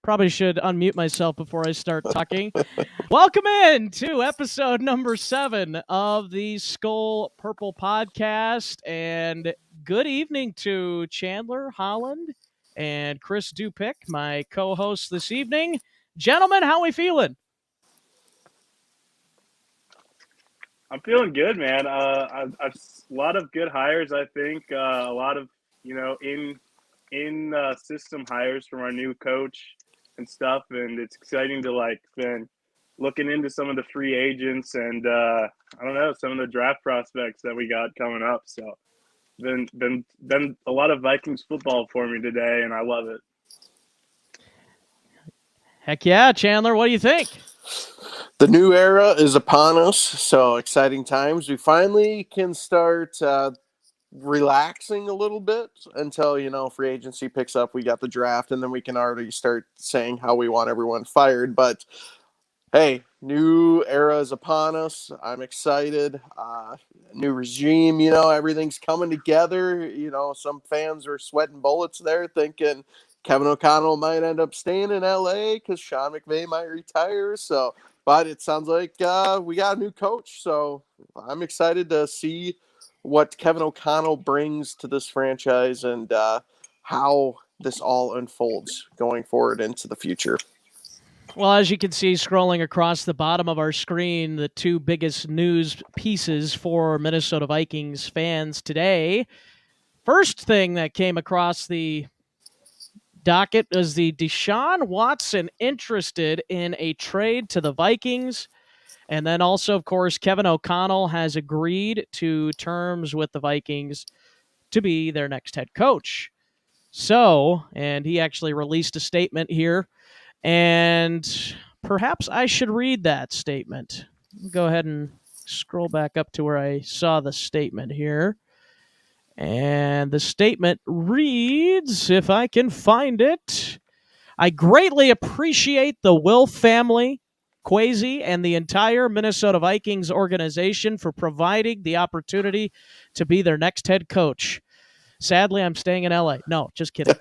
Probably should unmute myself before I start talking. Welcome in to episode number 7 of the Skol Purple podcast. And good evening to Chandler Holland and Chris Dupick, my co-hosts this evening. Gentlemen, how are we feeling? I'm feeling good, man. A lot of good hires, I think. A lot of in system hires from our new coach and stuff, and it's exciting to been looking into some of the free agents and I don't know, some of the draft prospects that we got coming up. So been a lot of Vikings football for me today, and I love it. Heck yeah, Chandler, what do you think? The new era is upon us, so exciting times. We finally can start relaxing a little bit until, free agency picks up. We got the draft, and then we can already start saying how we want everyone fired. But, hey, new era is upon us. I'm excited. New regime, everything's coming together. Some fans are sweating bullets there thinking Kevin O'Connell might end up staying in L.A. because Sean McVay might retire. But it sounds like we got a new coach, so I'm excited to see what Kevin O'Connell brings to this franchise and how this all unfolds going forward into the future. Well, as you can see, scrolling across the bottom of our screen, the two biggest news pieces for Minnesota Vikings fans today. First thing that came across the docket was the Deshaun Watson interested in a trade to the Vikings. And then also, of course, Kevin O'Connell has agreed to terms with the Vikings to be their next head coach. So, and he actually released a statement here, and perhaps I should read that statement. Go ahead and scroll back up to where I saw the statement here. And the statement reads, if I can find it, I greatly appreciate the Will family, Kwesi, and the entire Minnesota Vikings organization for providing the opportunity to be their next head coach. Sadly, I'm staying in LA. No, just kidding.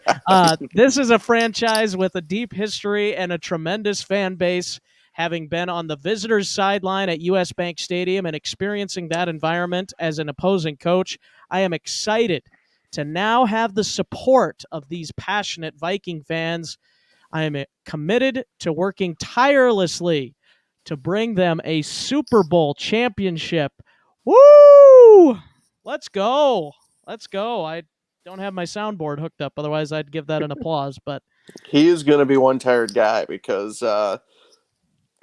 This is a franchise with a deep history and a tremendous fan base. Having been on the visitors' sideline at US Bank Stadium and experiencing that environment as an opposing coach, I am excited to now have the support of these passionate Viking fans. I am committed to working tirelessly to bring them a Super Bowl championship. Woo! Let's go. Let's go. I don't have my soundboard hooked up. Otherwise, I'd give that an applause. But he is going to be one tired guy because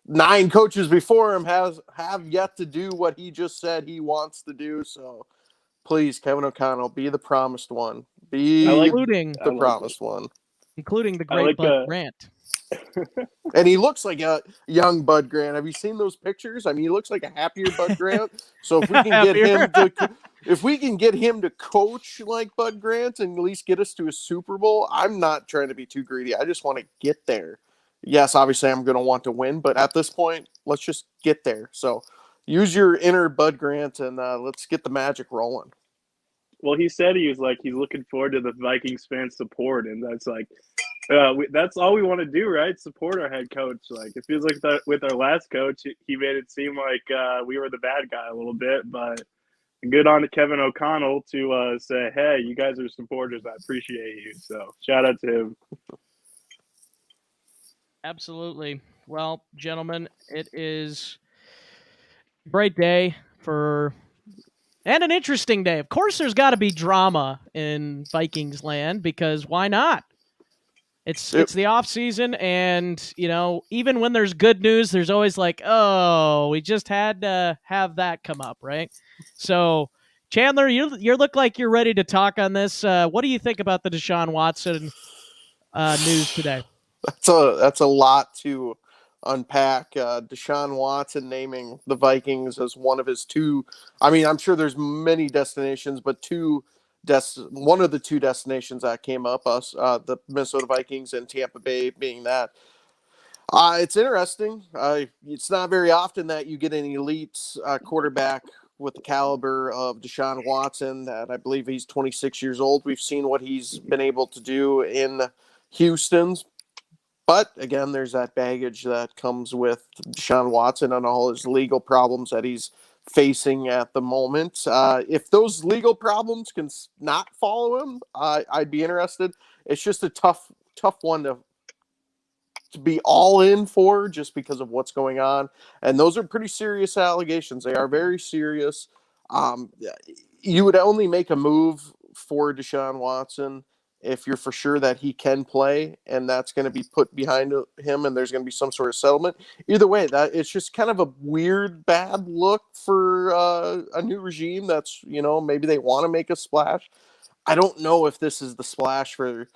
9 coaches before him have yet to do what he just said he wants to do. So please, Kevin O'Connell, be the promised one. Including the great Bud Grant. And he looks like a young Bud Grant. Have you seen those pictures? I mean, he looks like a happier Bud Grant. So if we can get him to coach like Bud Grant and at least get us to a Super Bowl, I'm not trying to be too greedy. I just want to get there. Yes, obviously I'm going to want to win, but at this point, let's just get there. So use your inner Bud Grant and let's get the magic rolling. Well, he said he's looking forward to the Vikings fan support, and that's that's all we want to do, right? Support our head coach. Like, it feels like that with our last coach, he made it seem like we were the bad guy a little bit, but good on to Kevin O'Connell to say, hey, you guys are supporters. I appreciate you. So shout out to him. Absolutely. Well, gentlemen, it is a great day for And an interesting day. Of course, there's got to be drama in Vikings land because why not? It's the off season, and even when there's good news, there's always like, oh, we just had to have that come up, right? So, Chandler, you look like you're ready to talk on this. What do you think about the Deshaun Watson news today? That's a lot to unpack. Deshaun Watson naming the Vikings as one of his two. I mean, I'm sure there's many destinations, but one of the two destinations that came up, the Minnesota Vikings and Tampa Bay being that. It's interesting. It's not very often that you get an elite quarterback with the caliber of Deshaun Watson. That I believe he's 26 years old. We've seen what he's been able to do in Houston's. But again, there's that baggage that comes with Deshaun Watson and all his legal problems that he's facing at the moment. If those legal problems can not follow him, I'd be interested. It's just a tough one to be all in for just because of what's going on. And those are pretty serious allegations. They are very serious. Um, you would only make a move for Deshaun Watson if you're for sure that he can play and that's going to be put behind him and there's going to be some sort of settlement. Either way, that it's just kind of a weird, bad look for a new regime that's, maybe they want to make a splash. I don't know if this is the splash for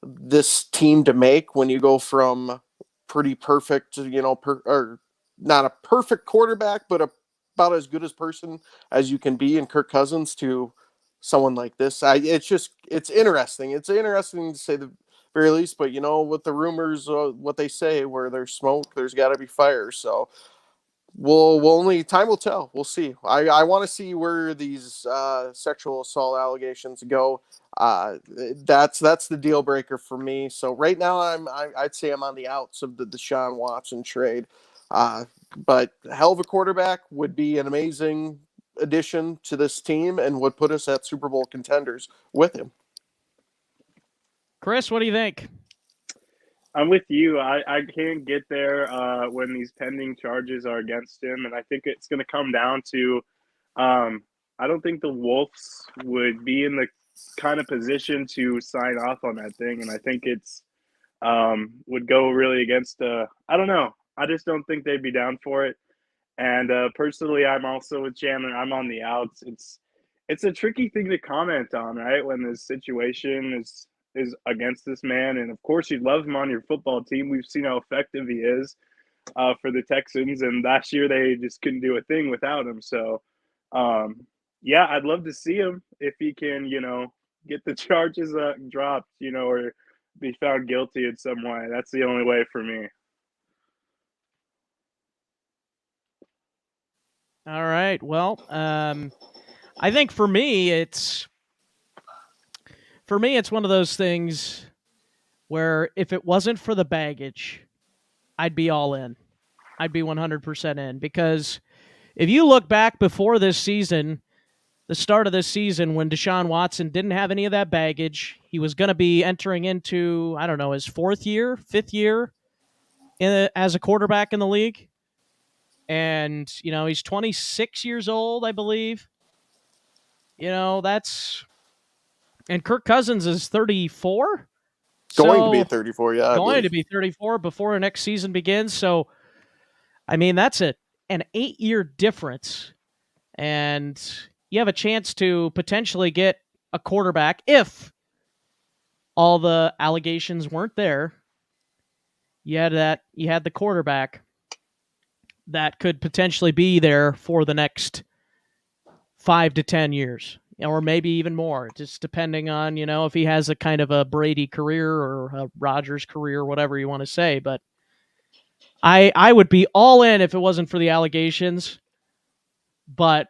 this team to make when you go from pretty perfect, or not a perfect quarterback, but about as good as person as you can be in Kirk Cousins to someone like this. It's interesting. It's interesting to say the very least, but with the rumors, what they say, where there's smoke, there's got to be fire. So we'll only time will tell. We'll see. I want to see where these sexual assault allegations go. That's the deal breaker for me. So right now I'd say I'm on the outs of the Deshaun Watson trade. But hell of a quarterback would be an amazing addition to this team and would put us at Super Bowl contenders with him. Chris, what do you think? I'm with you. I can't get there when these pending charges are against him, and I think it's going to come down to I don't think the Wolves would be in the kind of position to sign off on that thing, and I think it's would go really against. I don't know. I just don't think they'd be down for it. And personally, I'm also with Chandler. I'm on the outs. It's a tricky thing to comment on, right? When this situation is against this man, and of course, you'd love him on your football team. We've seen how effective he is for the Texans, and last year they just couldn't do a thing without him. So, yeah, I'd love to see him if he can, get the charges dropped, or be found guilty in some way. That's the only way for me. All right. Well, I think for me, it's one of those things where if it wasn't for the baggage, I'd be all in. I'd be 100% in because if you look back before this season, the start of this season when Deshaun Watson didn't have any of that baggage, he was going to be entering into, I don't know, his fifth year as a quarterback in the league. And, he's 26 years old, I believe. That's... And Kirk Cousins is 34? Going to be 34, yeah. Going to be 34 before next season begins. So, I mean, that's an 8-year difference. And you have a chance to potentially get a quarterback if all the allegations weren't there. You had the quarterback that could potentially be there for the next 5 to 10 years, or maybe even more, just depending on, if he has a kind of a Brady career or a Rodgers career, whatever you want to say. But I would be all in if it wasn't for the allegations. But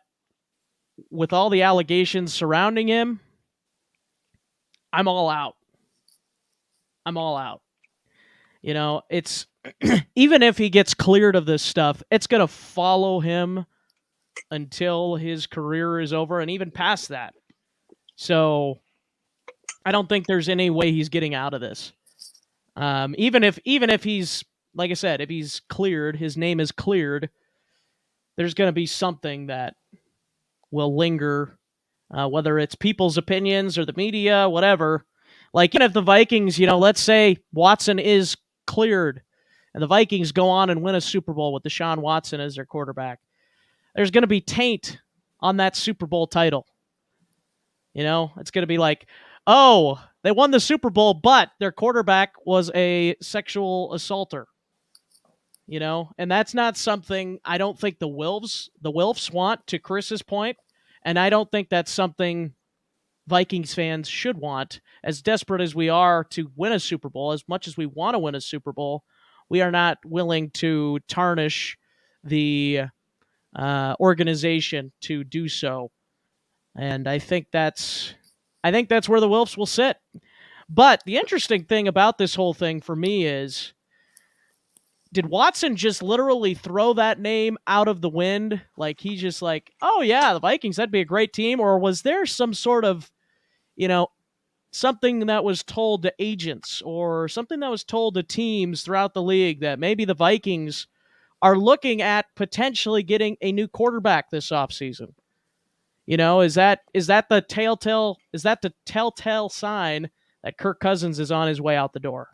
with all the allegations surrounding him, I'm all out. It's even if he gets cleared of this stuff, it's going to follow him until his career is over and even past that. So I don't think there's any way he's getting out of this. Even if he's, like I said, if he's cleared, his name is cleared, there's going to be something that will linger, whether it's people's opinions or the media, whatever. Like, even if the Vikings, let's say Watson is cleared and the Vikings go on and win a Super Bowl with Deshaun Watson as their quarterback, there's going to be taint on that Super Bowl title. It's going to be like, oh, they won the Super Bowl, but their quarterback was a sexual assaulter. And that's not something I don't think the Wilfs want, to Chris's point, and I don't think that's something Vikings fans should want. As desperate as we are to win a Super Bowl, as much as we want to win a Super Bowl, we are not willing to tarnish the organization to do so. And I think that's where the Wilfs will sit. But the interesting thing about this whole thing for me is, did Watson just literally throw that name out of the wind? Like, he's just like, oh yeah, the Vikings, that'd be a great team? Or was there some sort of, something that was told to agents or something that was told to teams throughout the league that maybe the Vikings are looking at potentially getting a new quarterback this offseason? Is that the telltale sign that Kirk Cousins is on his way out the door?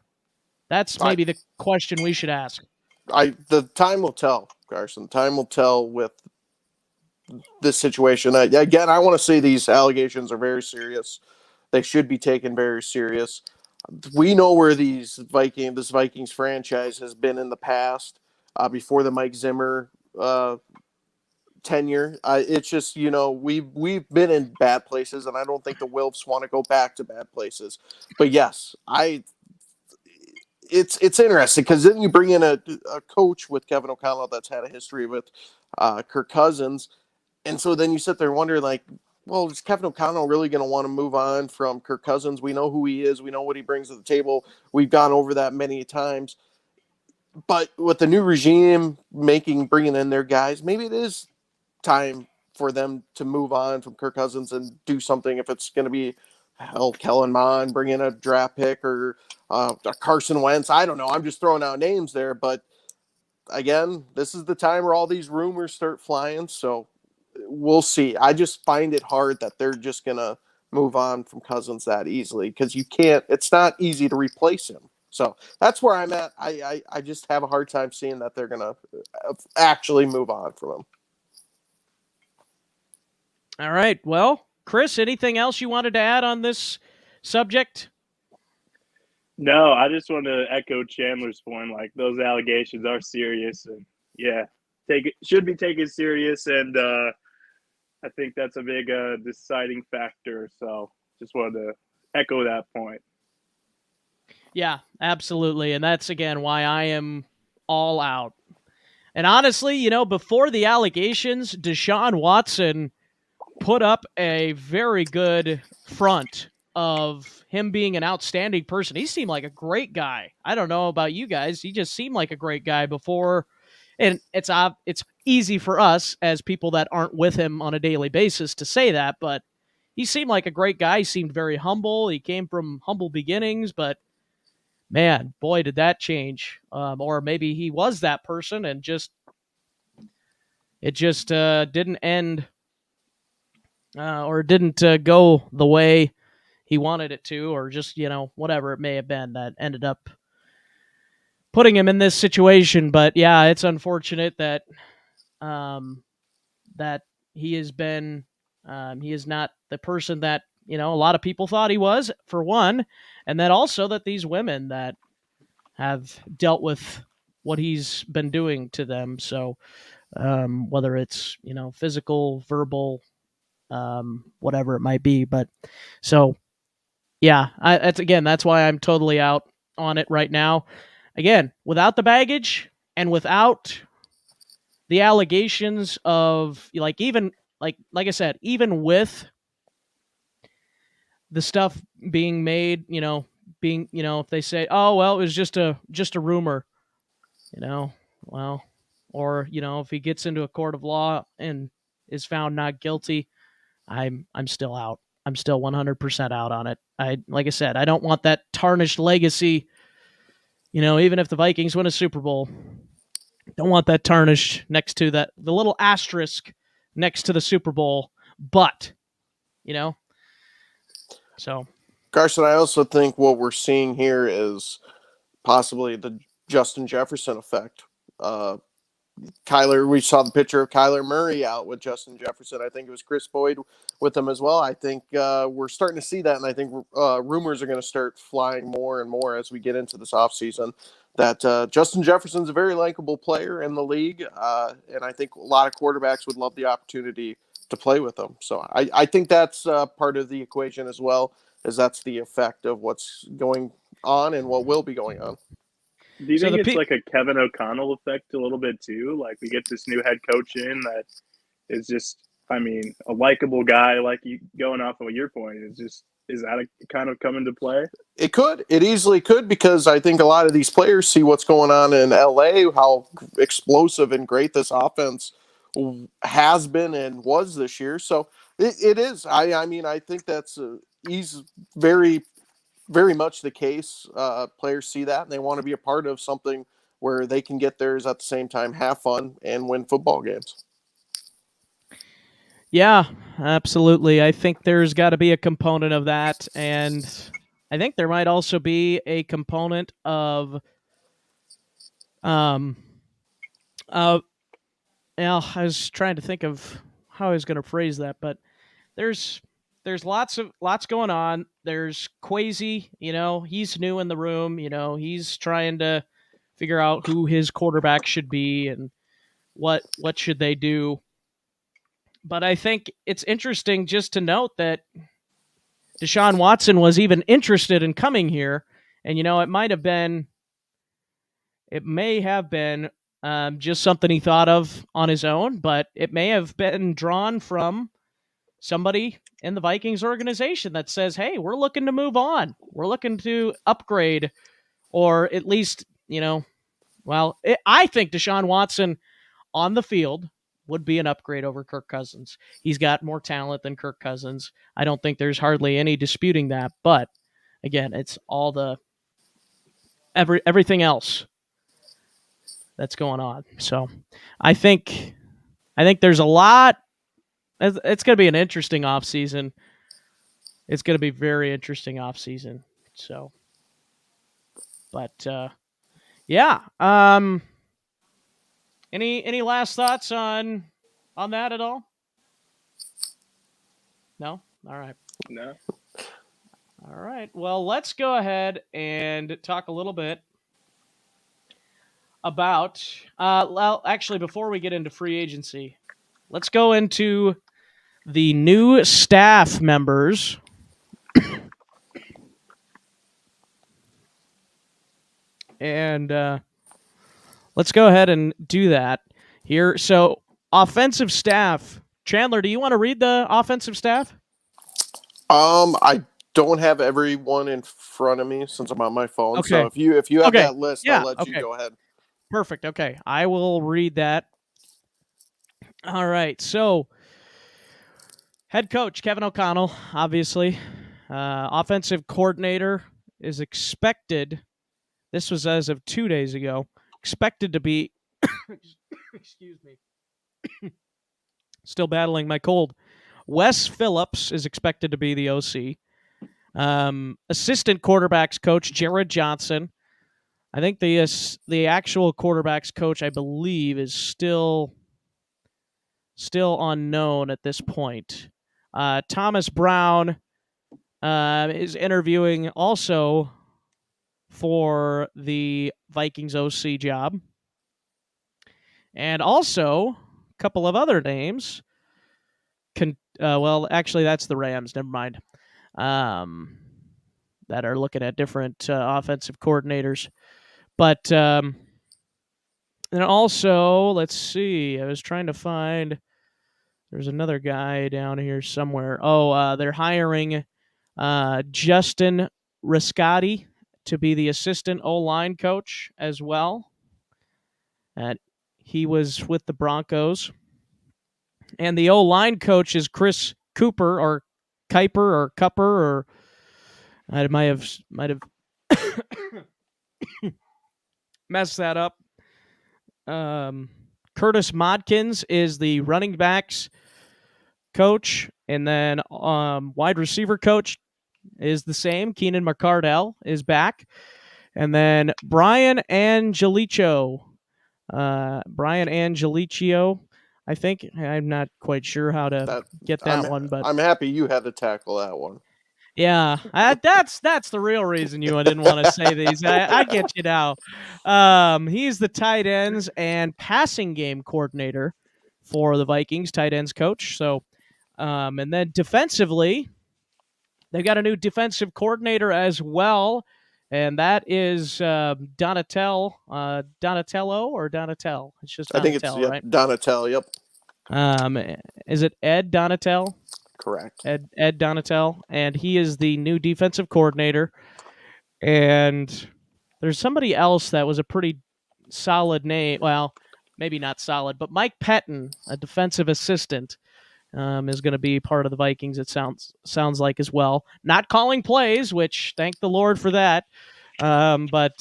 That's maybe the question we should ask. The time will tell, Carson. Time will tell with this situation. Again, I want to say these allegations are very serious. They should be taken very serious. We know where this Vikings franchise has been in the past, before the Mike Zimmer tenure. It's just, we've been in bad places, and I don't think the Wilfs want to go back to bad places. But yes, it's interesting, because then you bring in a coach with Kevin O'Connell that's had a history with Kirk Cousins, and so then you sit there and wonder, like, well, is Kevin O'Connell really going to want to move on from Kirk Cousins? We know who he is. We know what he brings to the table. We've gone over that many times. But with the new regime bringing in their guys, maybe it is time for them to move on from Kirk Cousins and do something. If it's going to be, Kellen Mond, bring in a draft pick, or Carson Wentz. I don't know. I'm just throwing out names there. But again, this is the time where all these rumors start flying. So we'll see. I just find it hard that they're just going to move on from Cousins that easily, because it's not easy to replace him. So that's where I'm at. I just have a hard time seeing that they're going to actually move on from him. All right. Well, Chris, anything else you wanted to add on this subject? No, I just want to echo Chandler's point. Like, those allegations are serious, and should be taken serious. And I think that's a big deciding factor. So just wanted to echo that point. Yeah, absolutely. And that's, again, why I am all out. And honestly, before the allegations, Deshaun Watson put up a very good front of him being an outstanding person. He seemed like a great guy. I don't know about you guys. He just seemed like a great guy before. And it's easy for us as people that aren't with him on a daily basis to say that, but he seemed like a great guy. He seemed very humble. He came from humble beginnings, but man, boy, did that change. Or maybe he was that person and it just didn't end or didn't go the way he wanted it to, or just, whatever it may have been that ended up putting him in this situation. But yeah, it's unfortunate that that he has been he is not the person that a lot of people thought he was, for one, and then also that these women that have dealt with what he's been doing to them. So whether it's physical, verbal, whatever it might be. But so yeah, that's why I'm totally out on it right now. Again, without the baggage and without the allegations of, like I said, even with the stuff being made, if they say, oh well, it was just a rumor, well, or if he gets into a court of law and is found not guilty, I'm still out. I'm still 100% out on it. Like I said, I don't want that tarnished legacy. Even if the Vikings win a Super Bowl, don't want that tarnished next to the little asterisk next to the Super Bowl But, you know, so. Carson, I also think what we're seeing here is possibly the Justin Jefferson effect. We saw the picture of Kyler Murray out with Justin Jefferson. I think it was Chris Boyd with him as well. I think we're starting to see that, and I think rumors are going to start flying more and more as we get into this offseason that Justin Jefferson's a very likable player in the league, and I think a lot of quarterbacks would love the opportunity to play with him. So I think that's part of the equation as well, as that's the effect of what's going on and what will be going on. Do you So think the it's like a Kevin O'Connell effect a little bit too? Like we get this new head coach in that is just, I mean, a likable guy. Like you going off of your point, is that a kind of come into play? It could. It easily could, because I think a lot of these players see what's going on in LA, how explosive and great this offense has been and was this year. So it is. I mean, I think that's very, very much the case. Players see that and they want to be a part of something where they can get theirs at the same time, have fun, and win football games. Yeah, absolutely. I think there's got to be a component of that, and I think there might also be a component of, well, I was trying to think of how I was going to phrase that, but there's lots going on. There's Quasi, he's new in the room. He's trying to figure out who his quarterback should be and what should they do. But I think it's interesting just to note that Deshaun Watson was even interested in coming here, and it may have been just something he thought of on his own, but it may have been drawn from somebody in the Vikings organization that says, hey, we're looking to move on. We're looking to upgrade, or at least, I think Deshaun Watson on the field would be an upgrade over Kirk Cousins. He's got more talent than Kirk Cousins. I don't think there's hardly any disputing that. But again, it's all everything else that's going on. So I think there's a lot. It's going to be an interesting offseason. It's going to be very interesting offseason. So, but yeah. Any last thoughts on that at all? No? All right. No. All right. Well, let's go ahead and talk a little bit about well, actually, before we get into free agency, let's go into the new staff members. And let's go ahead and do that here. So, offensive staff. Chandler, do you want to read the offensive staff? I don't have everyone in front of me since I'm on my phone. Okay. So if you have that list, yeah, I'll let you go ahead. Perfect. Okay. I will read that. All right. So, head coach Kevin O'Connell, obviously. Offensive coordinator is expected. This was as of 2 days ago. Expected to be. Excuse me. Still battling my cold. Wes Phillips is expected to be the OC. Assistant quarterbacks coach Jared Johnson. I think the actual quarterbacks coach, I believe, is still unknown at this point. Thomas Brown is interviewing also for the Vikings OC job. And also, a couple of other names. Well, actually, that's the Rams. Never mind. That are looking at different offensive coordinators. But and also, let's see. I was trying to find. There's another guy down here somewhere. Oh, they're hiring Justin Riscotti to be the assistant O-line coach as well. And he was with the Broncos. And the O-line coach is Chris Cooper or Kuiper or Cupper, or I might have messed that up. Curtis Modkins is the running backs coach, and then wide receiver coach is the same. Keenan McCardell is back, and then Brian Angelicio. I think. I'm not quite sure how to That get that one, but I'm happy you had to tackle that one. yeah, that's the real reason you didn't want to say these. I get you now. He's the tight ends and passing game coordinator for the Vikings, tight ends coach. So, and then defensively, they've got a new defensive coordinator as well, and that is Donatello or Donatel. It's just I think it's Donatel, right? Donatel. Yep, Is it Ed Donatel? correct. Ed Donatel, and he is the new defensive coordinator. And there's somebody else that was a pretty solid name. Well, maybe not solid, but Mike Pettin, a defensive assistant, is going to be part of the Vikings. It sounds like as well. Not calling plays, which thank the Lord for that. But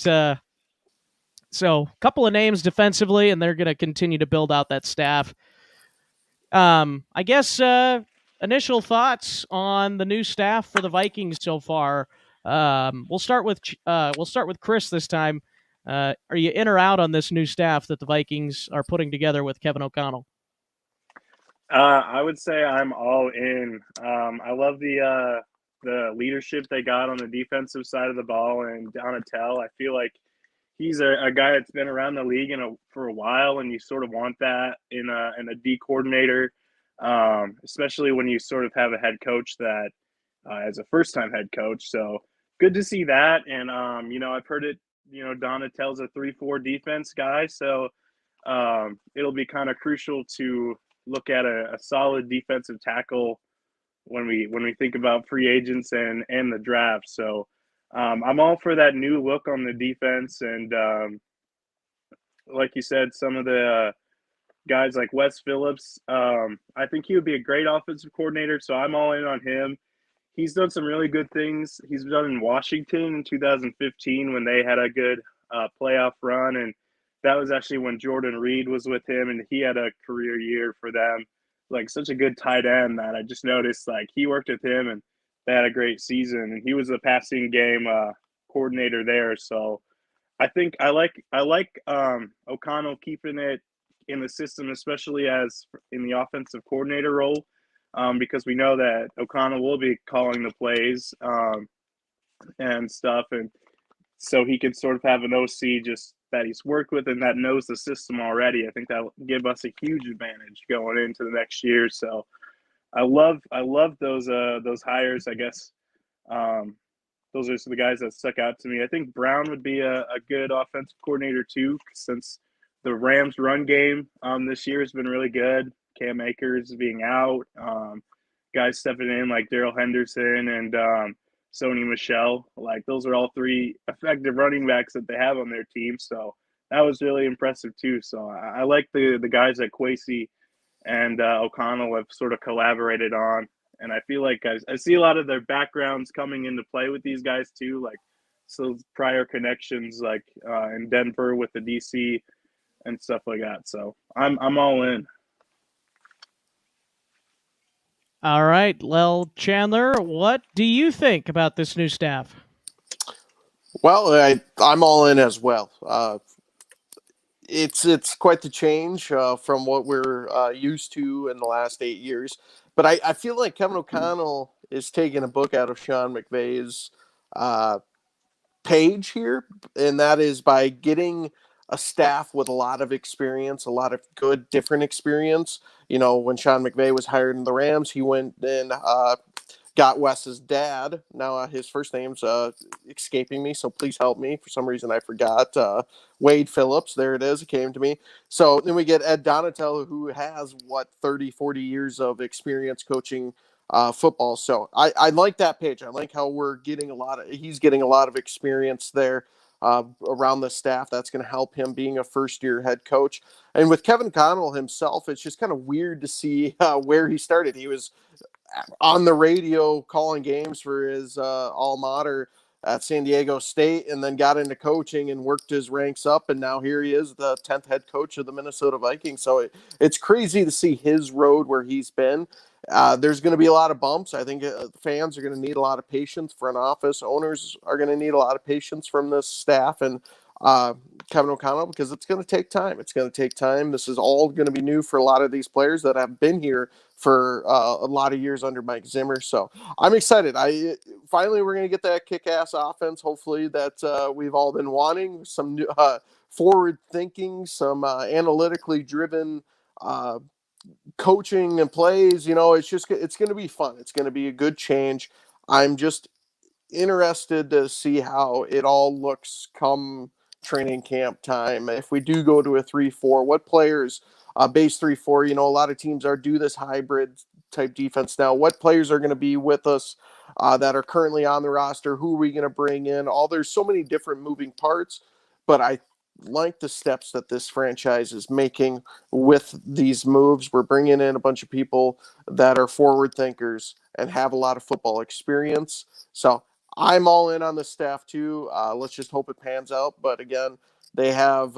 so a couple of names defensively, and they're going to continue to build out that staff. I guess initial thoughts on the new staff for the Vikings so far. We'll start with Chris this time. Are you in or out on this new staff that the Vikings are putting together with Kevin O'Connell? I would say I'm all in. I love the leadership they got on the defensive side of the ball, and Donatel. I feel like he's a guy that's been around the league for a while, and you sort of want that in a D coordinator, especially when you sort of have a head coach that as a first time head coach. So good to see that, and I've heard it. Donatel's a 3-4 defense guy, so it'll be kind of crucial to look at a solid defensive tackle when we think about free agents and the draft. So I'm all for that new look on the defense, and like you said, some of the guys like Wes Phillips, I think he would be a great offensive coordinator. So I'm all in on him. He's done some really good things. He's done in Washington in 2015 when they had a good playoff run, and that was actually when Jordan Reed was with him, and he had a career year for them. Like such a good tight end that I just noticed. Like he worked with him, and they had a great season. And he was the passing game coordinator there. So I think I like O'Connell keeping it in the system, especially as in the offensive coordinator role, because we know that O'Connell will be calling the plays and stuff, and so he can sort of have an OC just that he's worked with and that knows the system already. I think that'll give us a huge advantage going into the next year. So I love those hires. I guess those are the guys that stuck out to me. I think Brown would be a good offensive coordinator too, since the Rams run game this year has been really good. Cam Akers being out, guys stepping in like Darrell Henderson and Sony Michel. Like those are all three effective running backs that they have on their team. So that was really impressive too. So I like the guys that Kwesi and O'Connell have sort of collaborated on. And I feel like I see a lot of their backgrounds coming into play with these guys too, like so prior connections, like in Denver with the DC and stuff like that. So I'm all in. All right, well, Chandler, what do you think about this new staff? Well, I'm all in as well. It's quite the change from what we're used to in the last 8 years. But I feel like Kevin O'Connell is taking a book out of Sean McVay's page here, and that is by getting a staff with a lot of experience, a lot of good, different experience. When Sean McVay was hired in the Rams, he went and got Wes's dad. Now his first name's escaping me, so please help me. For some reason I forgot. Wade Phillips, there it is. It came to me. So then we get Ed Donatello, who has, 30, 40 years of experience coaching football. So I like that page. I like how he's getting a lot of experience there around the staff. That's going to help him being a first-year head coach. And with Kevin Connell himself, it's just kind of weird to see where he started. He was on the radio calling games for his alma mater at San Diego State, and then got into coaching and worked his ranks up, and now here he is, the 10th head coach of the Minnesota Vikings. So it's crazy to see his road where he's been. There's going to be a lot of bumps. I think fans are going to need a lot of patience. Front office owners are going to need a lot of patience from this staff and Kevin O'Connell, because it's going to take time. It's going to take time. This is all going to be new for a lot of these players that have been here for a lot of years under Mike Zimmer. So I'm excited. Finally we're going to get that kick-ass offense. Hopefully that we've all been wanting. Some new, forward thinking, some analytically driven coaching and plays. It's going to be fun. It's going to be a good change. I'm just interested to see how it all looks come training camp time. If we do go to a 3-4, what players, base 3-4, a lot of teams do this hybrid type defense now. What players are going to be with us that are currently on the roster? Who are we going to bring in? There's so many different moving parts, but I like the steps that this franchise is making with these moves. We're bringing in a bunch of people that are forward thinkers and have a lot of football experience. So I'm all in on the staff too. Let's just hope it pans out. But again, they have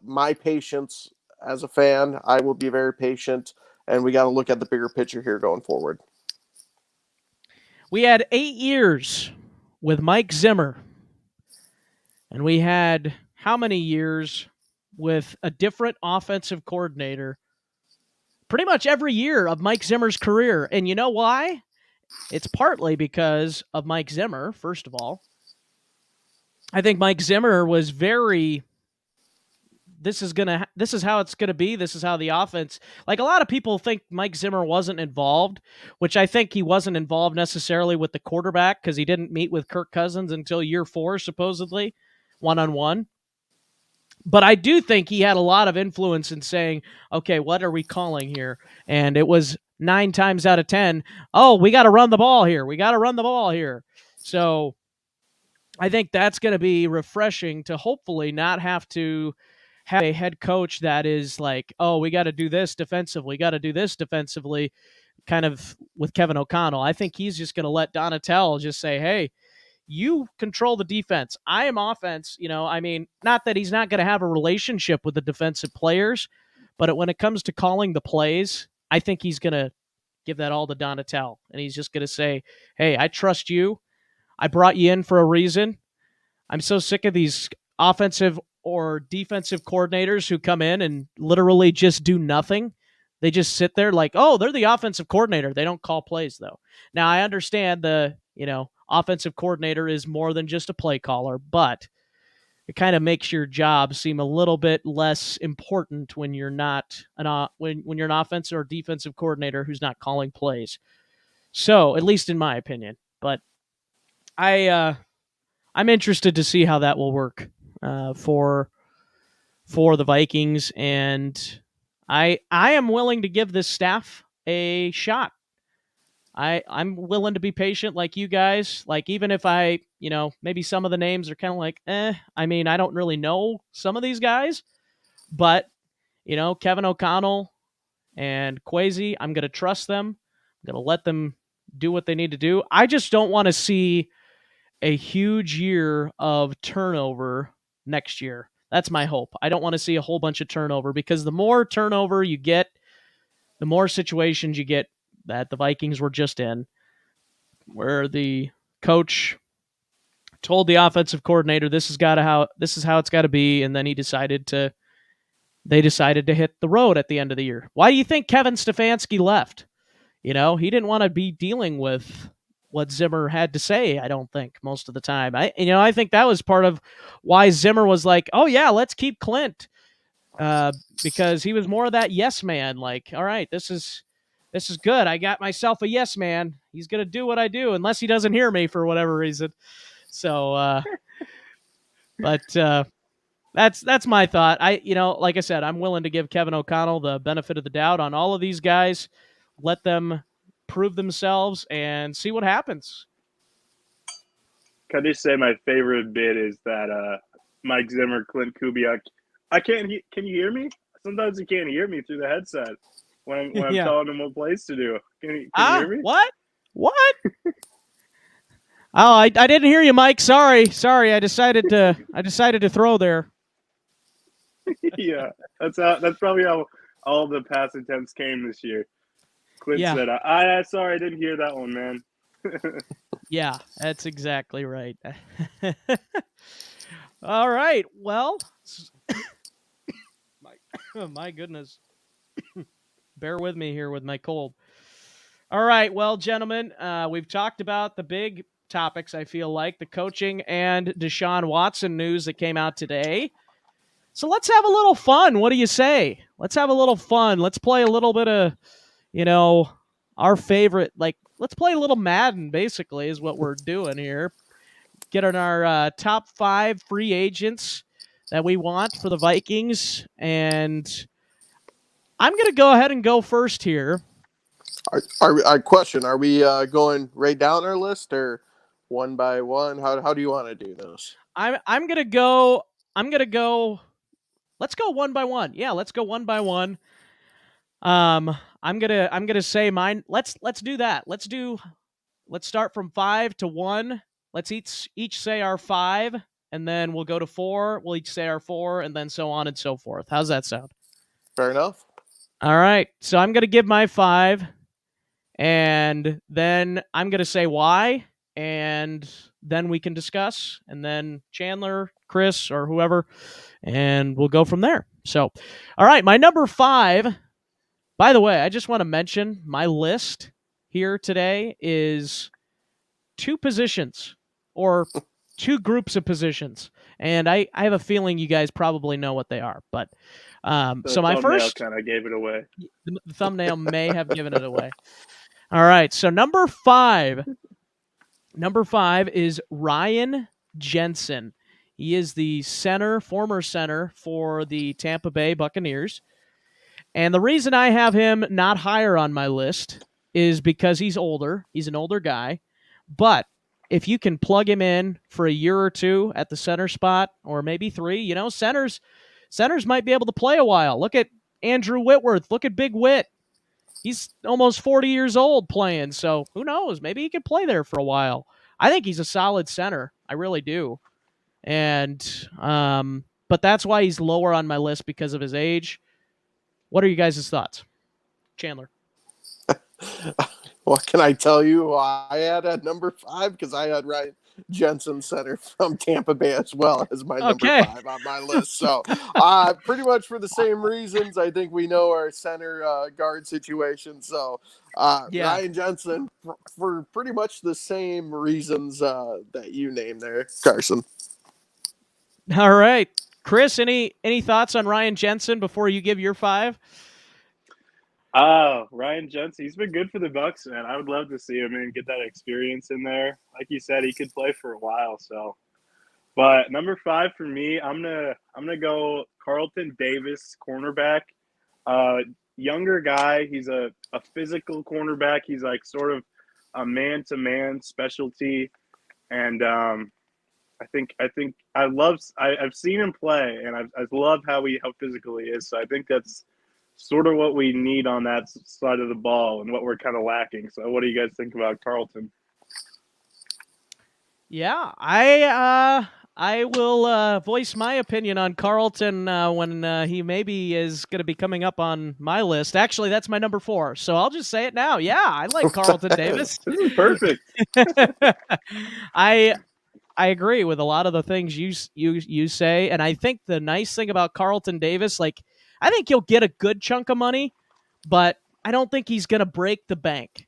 my patience as a fan. I will be very patient, and we got to look at the bigger picture here going forward. We had 8 years with Mike Zimmer, and we had how many years with a different offensive coordinator? Pretty much every year of Mike Zimmer's career. And you know why? It's partly because of Mike Zimmer, first of all. I think Mike Zimmer was very, this is how it's going to be. This is how the offense, like a lot of people think Mike Zimmer wasn't involved, which I think he wasn't involved necessarily with the quarterback because he didn't meet with Kirk Cousins until year 4, supposedly, one-on-one. But I do think he had a lot of influence in saying, okay, what are we calling here? And it was 9 times out of 10, we got to run the ball here. We got to run the ball here. So I think that's going to be refreshing to hopefully not have to have a head coach that is like, we got to do this defensively. We got to do this defensively, kind of with Kevin O'Connell. I think he's just going to let Donatell just say, hey, you control the defense. I am offense. Not that he's not going to have a relationship with the defensive players, but when it comes to calling the plays, I think he's going to give that all to Donatell. And he's just going to say, hey, I trust you. I brought you in for a reason. I'm so sick of these offensive or defensive coordinators who come in and literally just do nothing. They just sit there like, they're the offensive coordinator. They don't call plays, though. Now, I understand the, offensive coordinator is more than just a play caller, but it kind of makes your job seem a little bit less important when you're not when you're an offensive or defensive coordinator who's not calling plays. So, at least in my opinion, but I'm interested to see how that will work for the Vikings, and I am willing to give this staff a shot. I'm willing to be patient like you guys. Like, even if I, maybe some of the names are kind of like, I don't really know some of these guys, but, Kevin O'Connell and Kwesi, I'm going to trust them. I'm going to let them do what they need to do. I just don't want to see a huge year of turnover next year. That's my hope. I don't want to see a whole bunch of turnover, because the more turnover you get, the more situations you get that the Vikings were just in, where the coach told the offensive coordinator, this is how it's got to be, and then they decided to hit the road at the end of the year. Why do you think Kevin Stefanski left? He didn't want to be dealing with what Zimmer had to say, I don't think, most of the time. I think that was part of why Zimmer was like, oh yeah, let's keep Clint, because he was more of that yes man, like, all right, this is good. I got myself a yes man. He's going to do what I do unless he doesn't hear me for whatever reason. So, but that's my thought. Like I said, I'm willing to give Kevin O'Connell the benefit of the doubt on all of these guys. Let them prove themselves and see what happens. Can I just say my favorite bit is that Mike Zimmer, Clint Kubiak. Can you hear me? Sometimes you can't hear me through the headset when I'm telling him what plays to do. Can you hear me? What? I didn't hear you, Mike. Sorry. I decided to throw there. Yeah, that's probably how all the pass attempts came this year. Quinn Yeah. said, I sorry, I didn't hear that one, man. Yeah, that's exactly right. All right. Well, my goodness. Bear with me here with my cold. All right. Well, gentlemen, we've talked about the big topics, I feel like, the coaching and Deshaun Watson news that came out today. So let's have a little fun. What do you say? Let's have a little fun. Let's play a little bit of, our favorite, let's play a little Madden, basically, is what we're doing here. Getting our top 5 free agents that we want for the Vikings. And I'm going to go ahead and go first here. Our question: are we going right down our list or one by one? How do you want to do this? I'm gonna go. Let's go one by one. Yeah, let's go one by one. I'm gonna say mine. Let's do that. Let's start from 5 to 1. Let's each say our 5, and then we'll go to 4. We'll each say our 4, and then so on and so forth. How's that sound? Fair enough. All right. So I'm gonna give my 5, and then I'm gonna say why, and then we can discuss, and then Chandler, Chris, or whoever, and we'll go from there. So, all right, my number 5. By the way, I just want to mention my list here today is 2 positions or 2 groups of positions, and I have a feeling you guys probably know what they are. But so my first kind of gave it away. The thumbnail may have given it away. All right, so number 5 is Ryan Jensen. He is the former center for the Tampa Bay Buccaneers. And the reason I have him not higher on my list is because he's older. He's an older guy. But if you can plug him in for a year or 2 at the center spot, or maybe 3, centers might be able to play a while. Look at Andrew Whitworth. Look at Big Whit. He's almost 40 years old playing, so who knows? Maybe he could play there for a while. I think he's a solid center. I really do. And but that's why he's lower on my list, because of his age. What are you guys' thoughts? Chandler. What can I tell you? I had at number 5 because I had Ryan Jensen, center from Tampa Bay, as well as my number 5 on my list. So pretty much for the same reasons. I think we know our center guard situation. So Ryan Jensen for pretty much the same reasons that you named there, Carson. All right. Chris, any thoughts on Ryan Jensen before you give your 5? Ryan Jensen, he's been good for the Bucs, man. I would love to see him and get that experience in there. Like you said, he could play for a while. So, but number 5 for me, I'm gonna go Carlton Davis, cornerback. Younger guy. He's a physical cornerback. He's like sort of a man-to-man specialty, and I've seen him play, and I love how physical he is. So I think that's sort of what we need on that side of the ball and what we're kind of lacking. So what do you guys think about Carlton? Yeah, I will voice my opinion on Carlton when he maybe is going to be coming up on my list. Actually, that's my number 4, so I'll just say it now. Yeah, I like Carlton Davis. This is perfect. I agree with a lot of the things you say, and I think the nice thing about Carlton Davis, I think he'll get a good chunk of money, but I don't think he's going to break the bank,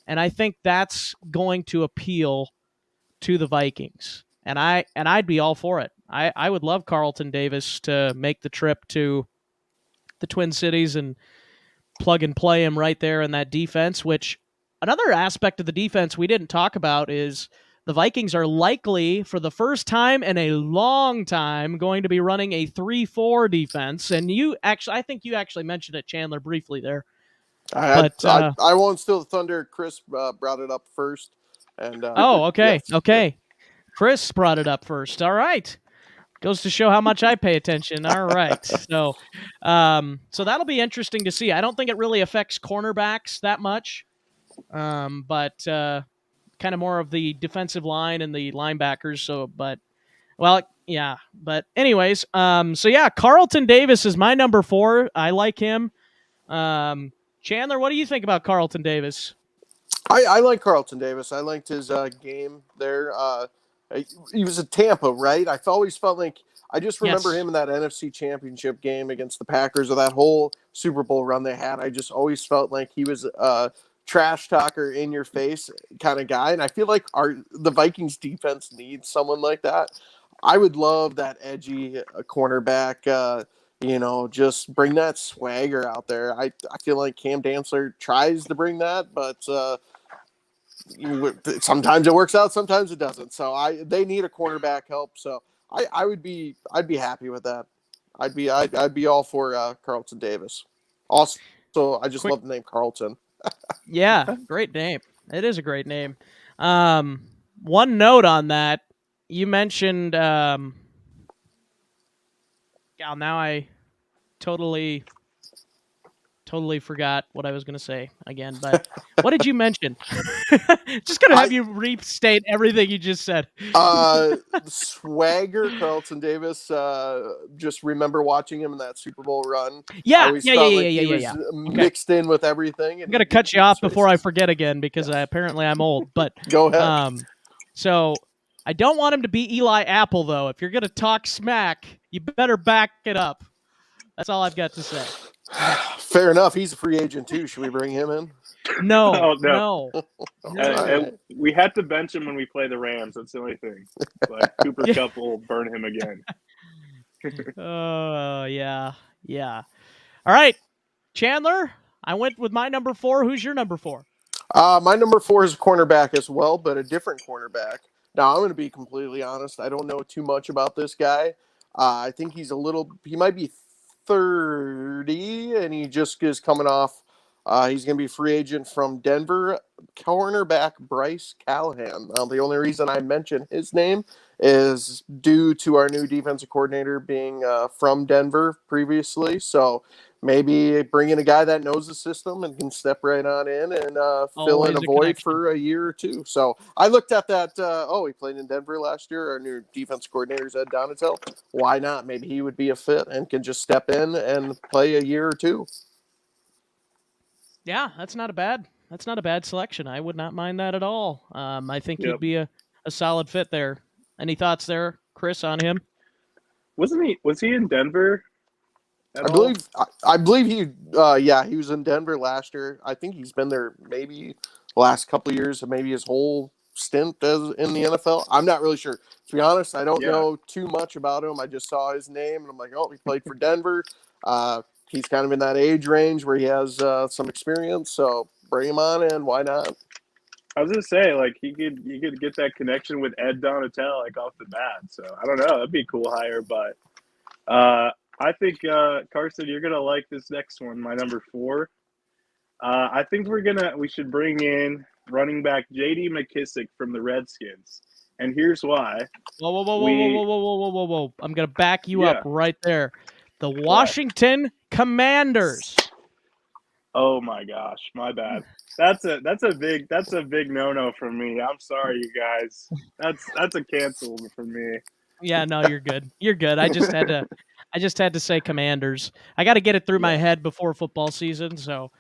and I think that's going to appeal to the Vikings, and I'd be all for it. I would love Carlton Davis to make the trip to the Twin Cities and plug and play him right there in that defense. Which another aspect of the defense we didn't talk about is the Vikings are likely, for the first time in a long time, going to be running a 3-4 defense. And I think you actually mentioned it, Chandler, briefly there. I won't steal the thunder. Chris brought it up first. And okay. Yes. Okay. Chris brought it up first. All right. Goes to show how much I pay attention. All right. So that'll be interesting to see. I don't think it really affects cornerbacks that much. But kind of more of the defensive line and the linebackers. But anyways, Carlton Davis is my number 4. I like him. Chandler, what do you think about Carlton Davis? I like Carlton Davis. I liked his game there. He was at Tampa, right? I've always felt like I just remember Yes. him in that NFC Championship game against the Packers, or that whole Super Bowl run they had. I just always felt like he was a trash talker, in your face kind of guy, and I feel like the Vikings defense needs someone like that. I would love that edgy cornerback. Just bring that swagger out there. I feel like Cam Dantzler tries to bring that, but sometimes it works out, sometimes it doesn't. So they need a cornerback help. So I'd be happy with that. I'd be all for Carlton Davis. Also, I just love the name Carlton. Yeah, great name. It is a great name. One note on that, you mentioned. Now I totally forgot what I was going to say again. But what did you mention? Just gonna have you restate everything you just said. Swagger, Carlton Davis. Just remember watching him in that Super Bowl run. Yeah, I always felt like he was Okay. mixed in with everything. I'm gonna cut you off before I forget again because apparently I'm old. But go ahead. So I don't want him to be Eli Apple, though. If you're gonna talk smack, you better back it up. That's all I've got to say. Fair enough. He's a free agent too. Should we bring him in? No. We had to bench him when we play the Rams. That's the only thing. Like Cooper Kupp will burn him again. Oh, yeah. All right, Chandler, I went with my number 4. Who's your number 4? My number 4 is a cornerback as well, but a different cornerback. Now, I'm going to be completely honest. I don't know too much about this guy. I think he might be 30, and he just is coming off. He's going to be a free agent from Denver, cornerback Bryce Callahan. The only reason I mention his name is due to our new defensive coordinator being from Denver previously. So maybe bring in a guy that knows the system and can step right on in and fill in a void for a year or two. So I looked at that. He played in Denver last year. Our new defensive coordinator is Ed Donatel. Why not? Maybe he would be a fit and can just step in and play a year or two. Yeah, that's not a bad selection. I would not mind that at all. I think he'd be a solid fit there. Any thoughts there, Chris, on him? Was he in Denver? I believe he was in Denver last year. I think he's been there maybe the last couple of years, maybe his whole stint in the NFL. I'm not really sure. To be honest, I don't know too much about him. I just saw his name and I'm like, oh, he played for Denver. He's kind of in that age range where he has some experience, so bring him on in. Why not? I was gonna say, like, he could get that connection with Ed Donatel like off the bat. So I don't know, that'd be a cool hire. But I think Carson, you're gonna like this next one, my number 4. I think we should bring in running back J.D. McKissick from the Redskins, and here's why. Whoa! I'm gonna back you up right there. The Washington Commanders. Oh my gosh, my bad. That's a big no-no for me. I'm sorry, you guys. That's a cancel for me. Yeah, no, you're good. You're good. I just had to say Commanders. I got to get it through my head before football season, so.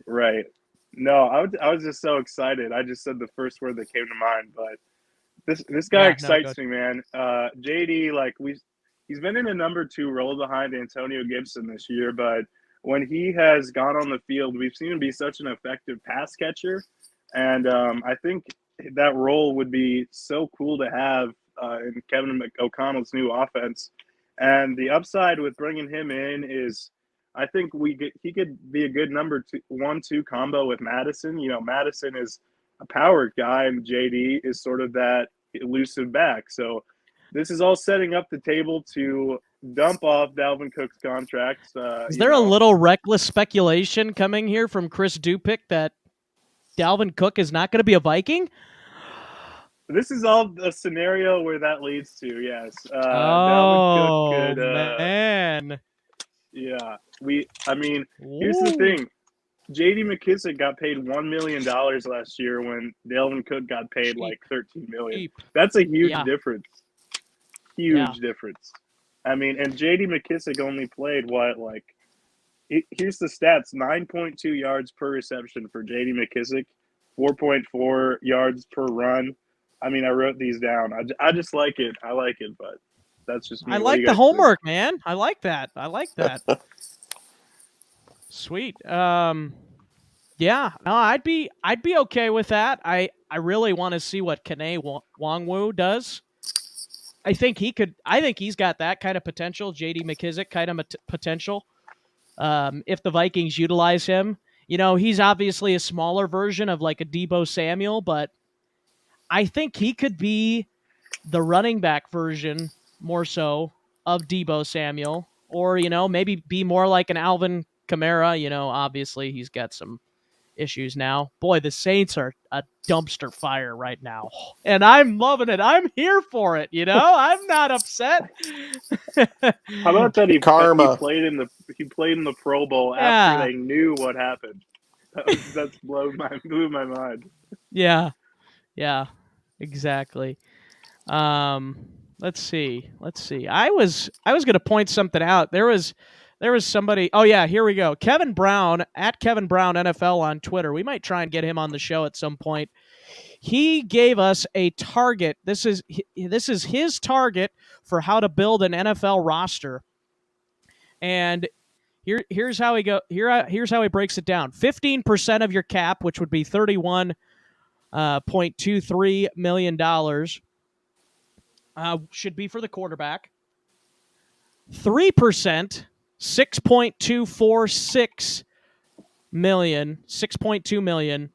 Right. No, I was just so excited. I just said the first word that came to mind, but this guy excites me, man. JD, like he's been in a number 2 role behind Antonio Gibson this year, but when he has gone on the field, we've seen him be such an effective pass catcher, and I think that role would be so cool to have in Kevin O'Connell's new offense. And the upside with bringing him in is, I think he could be a good number 1-2 combo with Madison. You know, Madison is a power guy, and JD is sort of that elusive back. So this is all setting up the table to dump off Dalvin Cook's contract. Is there a little reckless speculation coming here from Chris Dupick that Dalvin Cook is not going to be a Viking? This is all a scenario where that leads to, yes. Dalvin Cook could, man. Yeah. Here's the thing. J.D. McKissick got paid $1 million last year when Dalvin Cook got paid like $13 million. That's a huge difference. Huge difference. I mean, and J.D. McKissick only played Here's the stats: 9.2 yards per reception for J.D. McKissick, 4.4 yards per run. I mean, I wrote these down. I just like it. I like it, but that's just I me. What do like you the guys think? homework, man. I like that. Sweet. Yeah, no, I'd be okay with that. I really want to see what Kane Wongwu does. I think he's got that kind of potential. J.D. McKissick kind of potential. If the Vikings utilize him, he's obviously a smaller version of like a Deebo Samuel, but I think he could be the running back version more so of Deebo Samuel, or maybe be more like an Alvin Kamara. Obviously he's got some issues now. Boy, the Saints are a dumpster fire right now, and I'm loving it. I'm here for it. I'm not upset. How about that he Karma. played in the Pro Bowl after Yeah, they knew what happened? That's blew my mind. yeah, exactly. Let's see. I was going to point something out. There was somebody. Oh yeah, here we go. Kevin Brown at Kevin Brown NFL on Twitter. We might try and get him on the show at some point. He gave us a target. This is his target for how to build an NFL roster. And here's how he here's how he breaks it down. 15% of your cap, which would be $31.23 million, should be for the quarterback. 3%, $6.246 million, $6.2 million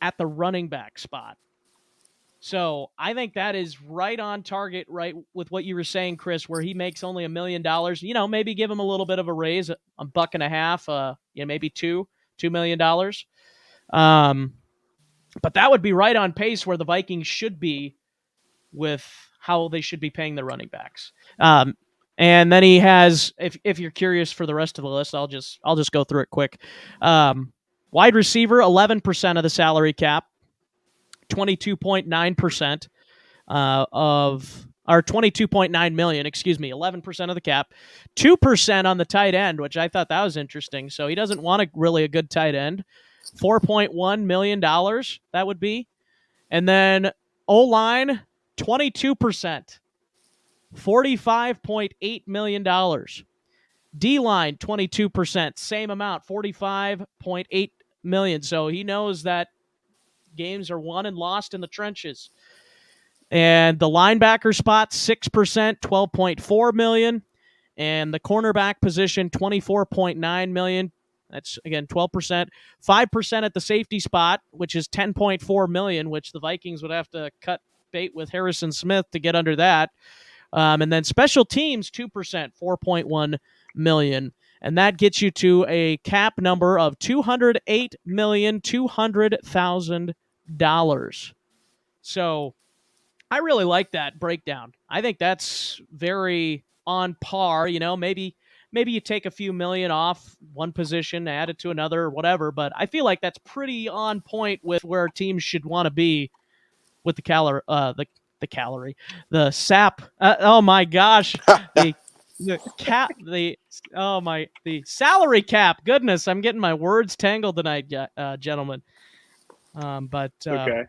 at the running back spot. So I think that is right on target, right with what you were saying, Chris, where he makes only $1 million. Maybe give him a little bit of a raise, $1.50, maybe $2 million. But that would be right on pace where the Vikings should be with how they should be paying the running backs. And then he has, if you're curious for the rest of the list, I'll just go through it quick. Wide receiver, 11% of the salary cap, 22.9% of, or 22.9 million, 11% of the cap, 2% on the tight end, which I thought that was interesting. So he doesn't want a good tight end. $4.1 million, that would be. And then O-line, 22%, $45.8 million. D-line, 22%, same amount, $45.8 million. So he knows that games are won and lost in the trenches. And the linebacker spot, 6%, $12.4 million. And the cornerback position, $24.9 million. That's, again, 12%. 5% at the safety spot, which is $10.4 million, which the Vikings would have to cut bait with Harrison Smith to get under that. And then special teams, 2%, $4.1 million. And that gets you to a cap number of $208,200,000. So I really like that breakdown. I think that's very on par. Maybe you take a few million off one position, add it to another, or whatever. But I feel like that's pretty on point with where teams should want to be with the SAP. Oh my gosh, the salary cap. Goodness, I'm getting my words tangled tonight, gentlemen. Okay.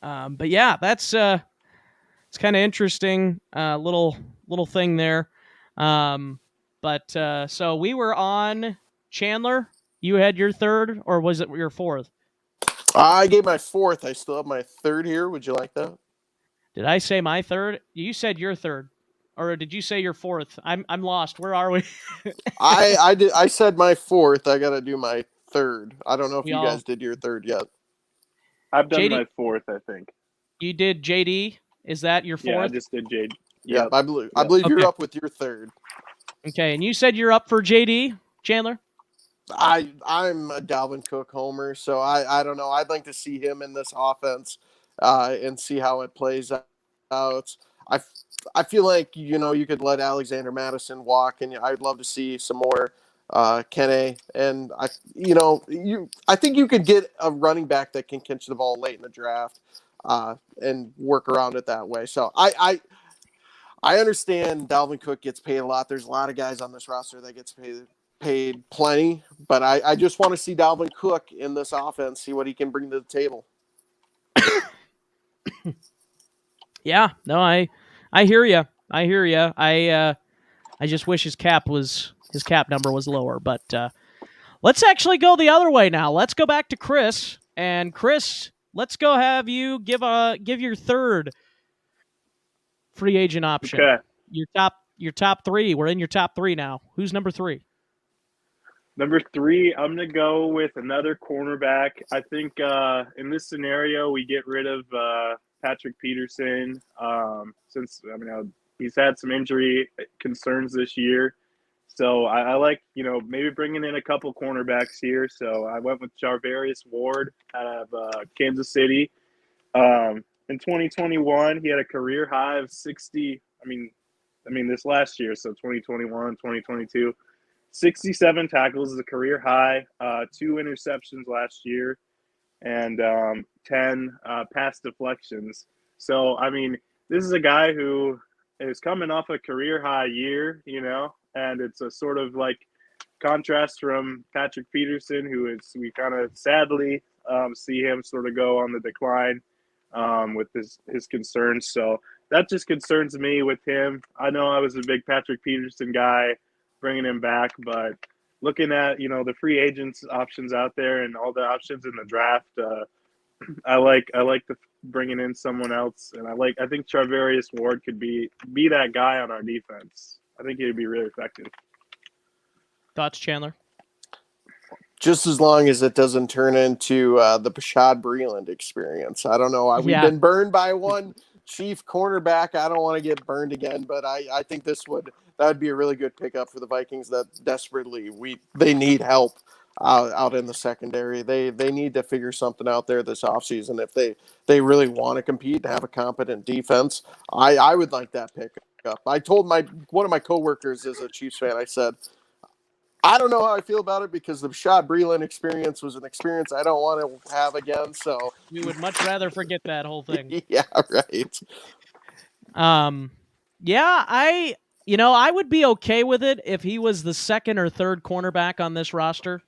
But yeah, that's it's kind of interesting. Little thing there. So we were on Chandler. You had your third, or was it your fourth? I gave my fourth. I still have my third here. Would you like that? Did I say my third? You said your third, or did you say your fourth? I'm lost. Where are we? I did. I said my fourth. I got to do my third. I don't know if We you all- guys did your third yet. I've done JD my fourth, I think. You did JD. Is that your fourth? Yeah, I just did JD. Yeah, Yep. I believe you're Okay. up with your third. Okay, and you said you're up for JD, Chandler? I'm a Dalvin Cook homer, so I don't know. I'd like to see him in this offense and see how it plays out. I feel like you could let Alexander Madison walk, and I'd love to see some more Kene. And I think you could get a running back that can catch the ball late in the draft and work around it that way. So I understand Dalvin Cook gets paid a lot. There's a lot of guys on this roster that gets paid paid plenty, but I just want to see Dalvin Cook in this offense, see what he can bring to the table. Yeah, no, I hear you. I hear you. I just wish his cap number was lower. But let's actually go the other way now. Let's go back to Chris. And Chris, let's go have you give your third free agent option. Okay. Your top three. We're in your top three now. Who's number three? Number three, I'm going to go with another cornerback. I think in this scenario, we get rid of Patrick Peterson since he's had some injury concerns this year. So I like, maybe bringing in a couple cornerbacks here. So I went with Charvarius Ward out of Kansas City. In 2021, he had a career high of 60. This last year, so 2021, 2022. 67 tackles is a career high, 2 interceptions last year, and 10 pass deflections. So, this is a guy who is coming off a career high year, and it's a sort of like contrast from Patrick Peterson, we kind of sadly see him sort of go on the decline with his concerns. So that just concerns me with him. I know I was a big Patrick Peterson guy, bringing him back, but looking at the free agents options out there and all the options in the draft, I like the bringing in someone else, and I think Charvarius Ward could be that guy on our defense. I think he'd be really effective. Thoughts, Chandler? Just as long as it doesn't turn into the Bashad Breeland experience. I don't know. We've been burned by one chief cornerback. I don't want to get burned again, but I think that would be a really good pickup for the Vikings that desperately they need help out in the secondary. They need to figure something out there this offseason if they really want to compete and have a competent defense. I would like that pickup. I told one of my coworkers is a Chiefs fan. I said, I don't know how I feel about it because the Bashad Breeland experience was an experience I don't want to have again. So we would much rather forget that whole thing. Yeah, right. Yeah, I would be okay with it if he was the second or third cornerback on this roster.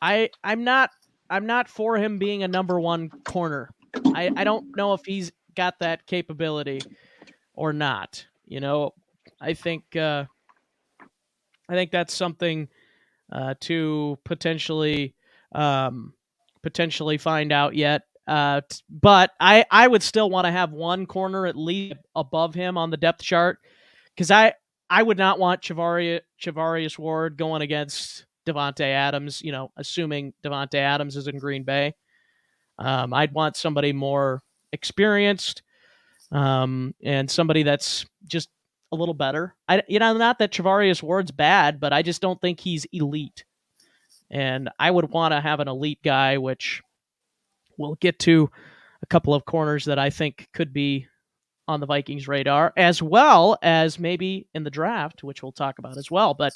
I'm not for him being a number one corner. I don't know if he's got that capability or not. I think that's something to potentially find out yet. But I would still want to have one corner at least above him on the depth chart, because I would not want Charvarius Ward going against Davante Adams, assuming Davante Adams is in Green Bay. I'd want somebody more experienced and somebody that's just a little better. Not that Charvarius Ward's bad, but I just don't think he's elite. And I would want to have an elite guy, which we'll get to a couple of corners that I think could be on the Vikings' radar, as well as maybe in the draft, which we'll talk about as well. But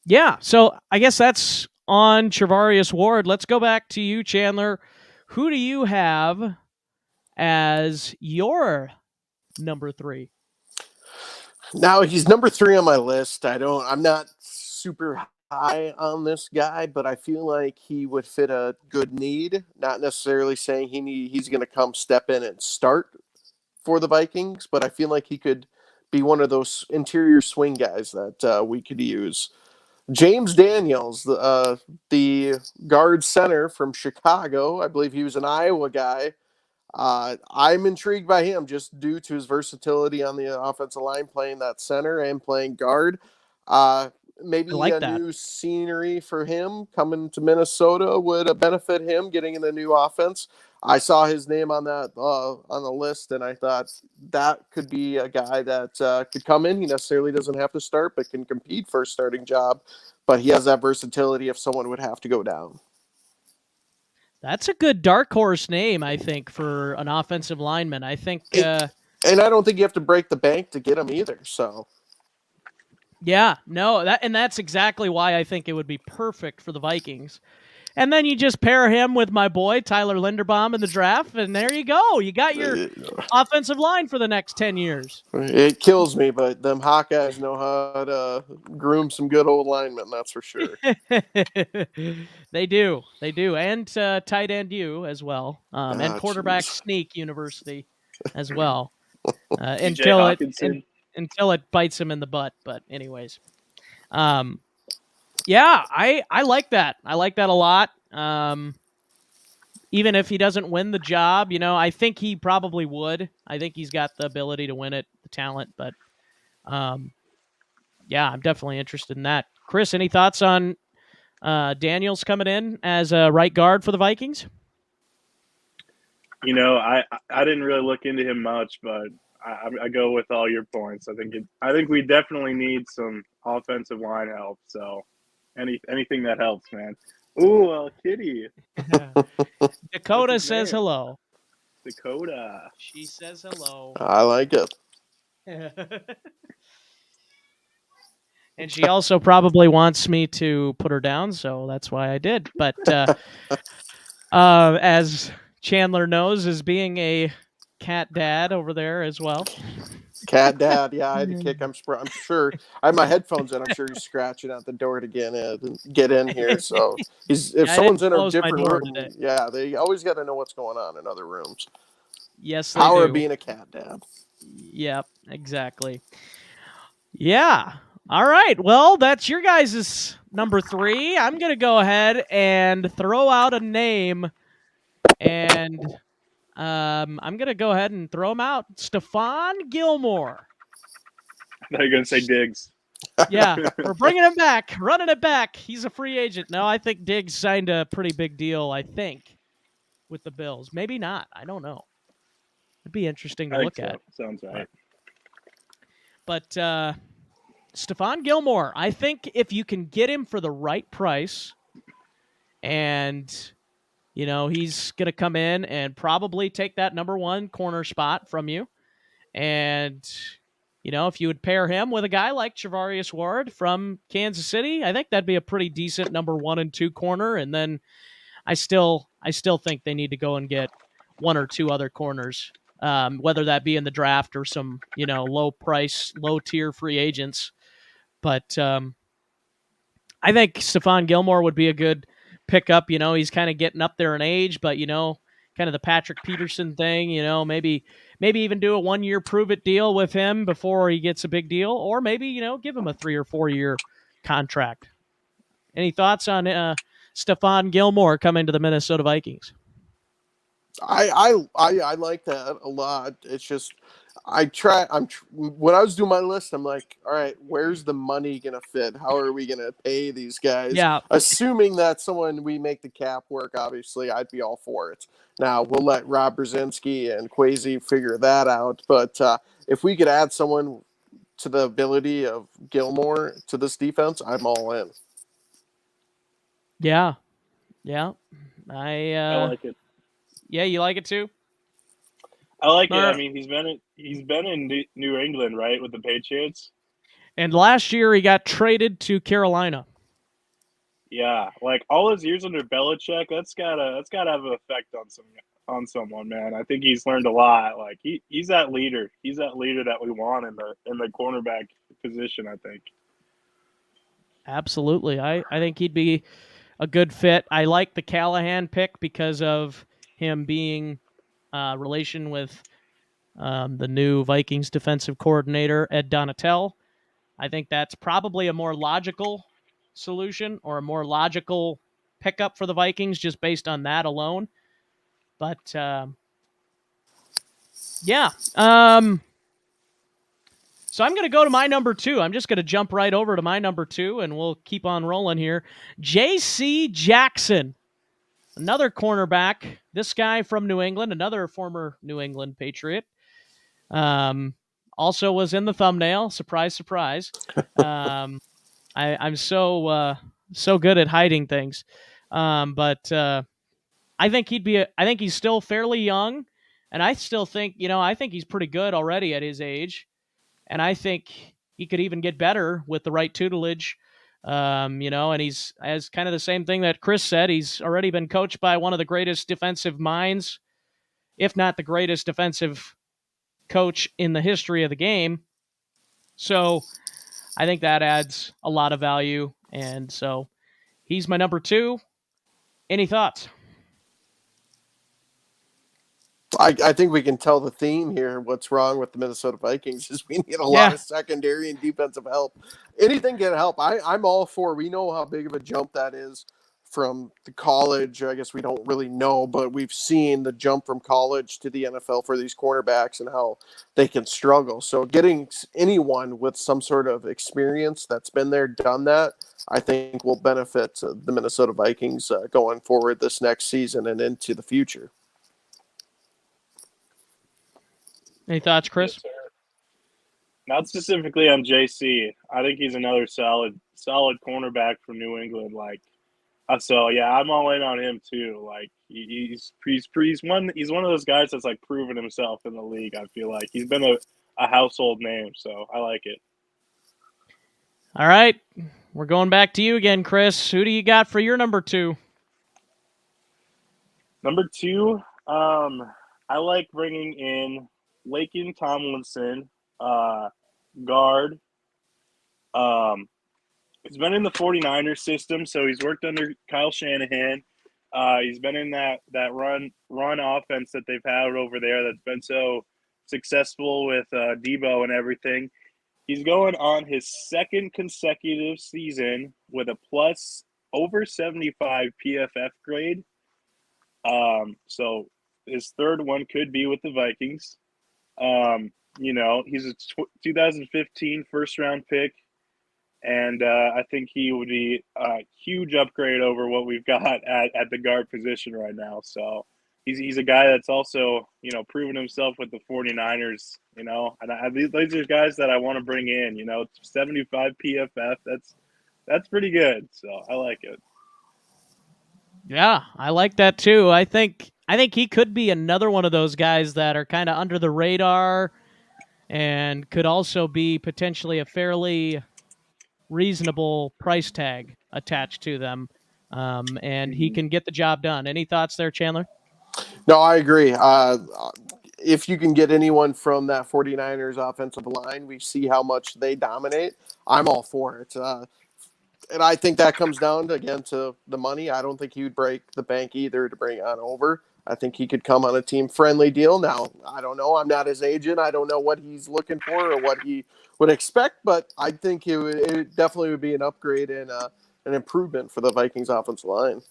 yeah, so I guess that's on Charvarius Ward. Let's go back to you, Chandler. Who do you have as your number three? Now he's number 3 on my list. I'm not super high on this guy, but I feel like he would fit a good need. Not necessarily saying he's going to come step in and start for the Vikings, but I feel like he could be one of those interior swing guys that we could use. James Daniels, the guard center from Chicago. I believe he was an Iowa guy. I'm intrigued by him just due to his versatility on the offensive line, playing that center and playing guard. Maybe new scenery for him coming to Minnesota would benefit him getting in a new offense. I saw his name on that on the list, and I thought that could be a guy that could come in. He necessarily doesn't have to start, but can compete for a starting job. But he has that versatility if someone would have to go down. That's a good dark horse name, I think, for an offensive lineman. I think, and I don't think you have to break the bank to get him either. So, yeah, no, that's exactly why I think it would be perfect for the Vikings. And then you just pair him with my boy Tyler Linderbaum in the draft, and there you go. You got your offensive line for the next 10 years. It kills me, but them Hawkeyes know how to groom some good old linemen, that's for sure. They do, and tight end you as well, and quarterback geez. sneak university as well. DJ Hawkinson. Until it bites him in the butt. But anyways, yeah, I like that. I like that a lot. Even if he doesn't win the job, I think he probably would. I think he's got the ability to win it, the talent. But yeah, I'm definitely interested in that. Chris, any thoughts on Daniels coming in as a right guard for the Vikings? I didn't really look into him much, but I go with all your points. I think we definitely need some offensive line help. So anything that helps, man. Ooh, kitty. Dakota says hello. Dakota. She says hello. I like it. And she also probably wants me to put her down, so that's why I did. But as Chandler knows, as being a cat dad over there as well. Cat dad, yeah, I had to kick. I'm sure I have my headphones in. I'm sure he's scratching at the door to get in here. So if someone's in a different room, today. Yeah, they always got to know what's going on in other rooms. Yes, they Power do. of being a cat dad. Yep, exactly. Yeah. All right. Well, that's your guys' number 3. I'm going to go ahead and throw out a name, and I'm going to go ahead and throw him out. Stephon Gilmore. I thought you were going to say Diggs. Yeah, we're bringing him back, running it back. He's a free agent. No, I think Diggs signed a pretty big deal, I think, with the Bills. Maybe not. I don't know. It'd be interesting to look at. Sounds right. But Stephon Gilmore, I think if you can get him for the right price, and, he's going to come in and probably take that number 1 corner spot from you. And, if you would pair him with a guy like Charvarius Ward from Kansas City, I think that'd be a pretty decent number 1 and 2 corner. And then I still think they need to go and get 1 or 2 other corners, whether that be in the draft or some, low price, low tier free agents. But I think Stephon Gilmore would be a good pickup. He's kind of getting up there in age, but, kind of the Patrick Peterson thing, maybe even do a 1-year prove-it deal with him before he gets a big deal, or maybe, give him a 3 or 4 year contract. Any thoughts on Stephon Gilmore coming to the Minnesota Vikings? I like that a lot. It's just when I was doing my list, I'm like, all right, where's the money gonna fit? How are we gonna pay these guys? Yeah. Assuming that someone we make the cap work, obviously, I'd be all for it. Now we'll let Rob Brzezinski and Kwesi figure that out. But if we could add someone to the ability of Gilmore to this defense, I'm all in. Yeah. I like it. Yeah, you like it too? I like it. I mean, he's been in New England, right, with the Patriots. And last year he got traded to Carolina. Yeah, like all his years under Belichick, that's gotta have an effect on someone, man. I think he's learned a lot. Like he's that leader. He's that leader that we want in the cornerback position, I think. Absolutely. I think he'd be a good fit. I like the Callahan pick because of him being relation with the new Vikings defensive coordinator, Ed Donatel. I think that's probably a more logical solution or a more logical pickup for the Vikings just based on that alone. But, yeah. So I'm going to go to my number 2. I'm just going to jump right over to my number 2, and we'll keep on rolling here. J.C. Jackson, another cornerback. This guy from New England, another former New England Patriot. Also was in the thumbnail. Surprise, surprise. I'm so good at hiding things. But I think I think he's still fairly young, and I still think, I think he's pretty good already at his age. And I think he could even get better with the right tutelage And he's as kind of the same thing that Chris said. He's already been coached by one of the greatest defensive minds, if not the greatest defensive coach in the history of the game. So I think that adds a lot of value. And so he's my number 2. Any thoughts? I think we can tell the theme here. What's wrong with the Minnesota Vikings is we need a lot Yeah. of secondary and defensive help. Anything can help. I'm all for. We know how big of a jump that is from the college. I guess we don't really know, but we've seen the jump from college to the NFL for these cornerbacks and how they can struggle. So getting anyone with some sort of experience that's been there, done that, I think will benefit the Minnesota Vikings going forward this next season and into the future. Any thoughts, Chris? Yes, sir. Not specifically on JC. I think he's another solid cornerback from New England. So yeah, I'm all in on him too. Like he's one of those guys that's like proven himself in the league. I feel like he's been a household name, so I like it. All right. We're going back to you again, Chris. Who do you got for your number 2? Number 2, I like bringing in Laken Tomlinson, guard. He's been in the 49ers system, so he's worked under Kyle Shanahan. He's been in that run offense that they've had over there that's been so successful with Debo and everything. He's going on his second consecutive season with a plus over 75 PFF grade. So his third one could be with the Vikings. He's a 2015 first round pick, and I think he would be a huge upgrade over what we've got at the guard position right now. So he's a guy that's also, proven himself with the 49ers, and these are guys that I want to bring in, 75 PFF. That's pretty good. So I like it. Yeah, I like that too. I think he could be another one of those guys that are kind of under the radar and could also be potentially a fairly reasonable price tag attached to them. And he can get the job done. Any thoughts there, Chandler? No, I agree. If you can get anyone from that 49ers offensive line, we see how much they dominate. I'm all for it. And I think that comes down to, again, to the money. I don't think he would break the bank either to bring on over. I think he could come on a team-friendly deal. Now, I don't know. I'm not his agent. I don't know what he's looking for or what he would expect, but I think it definitely would be an upgrade and an improvement for the Vikings offensive line.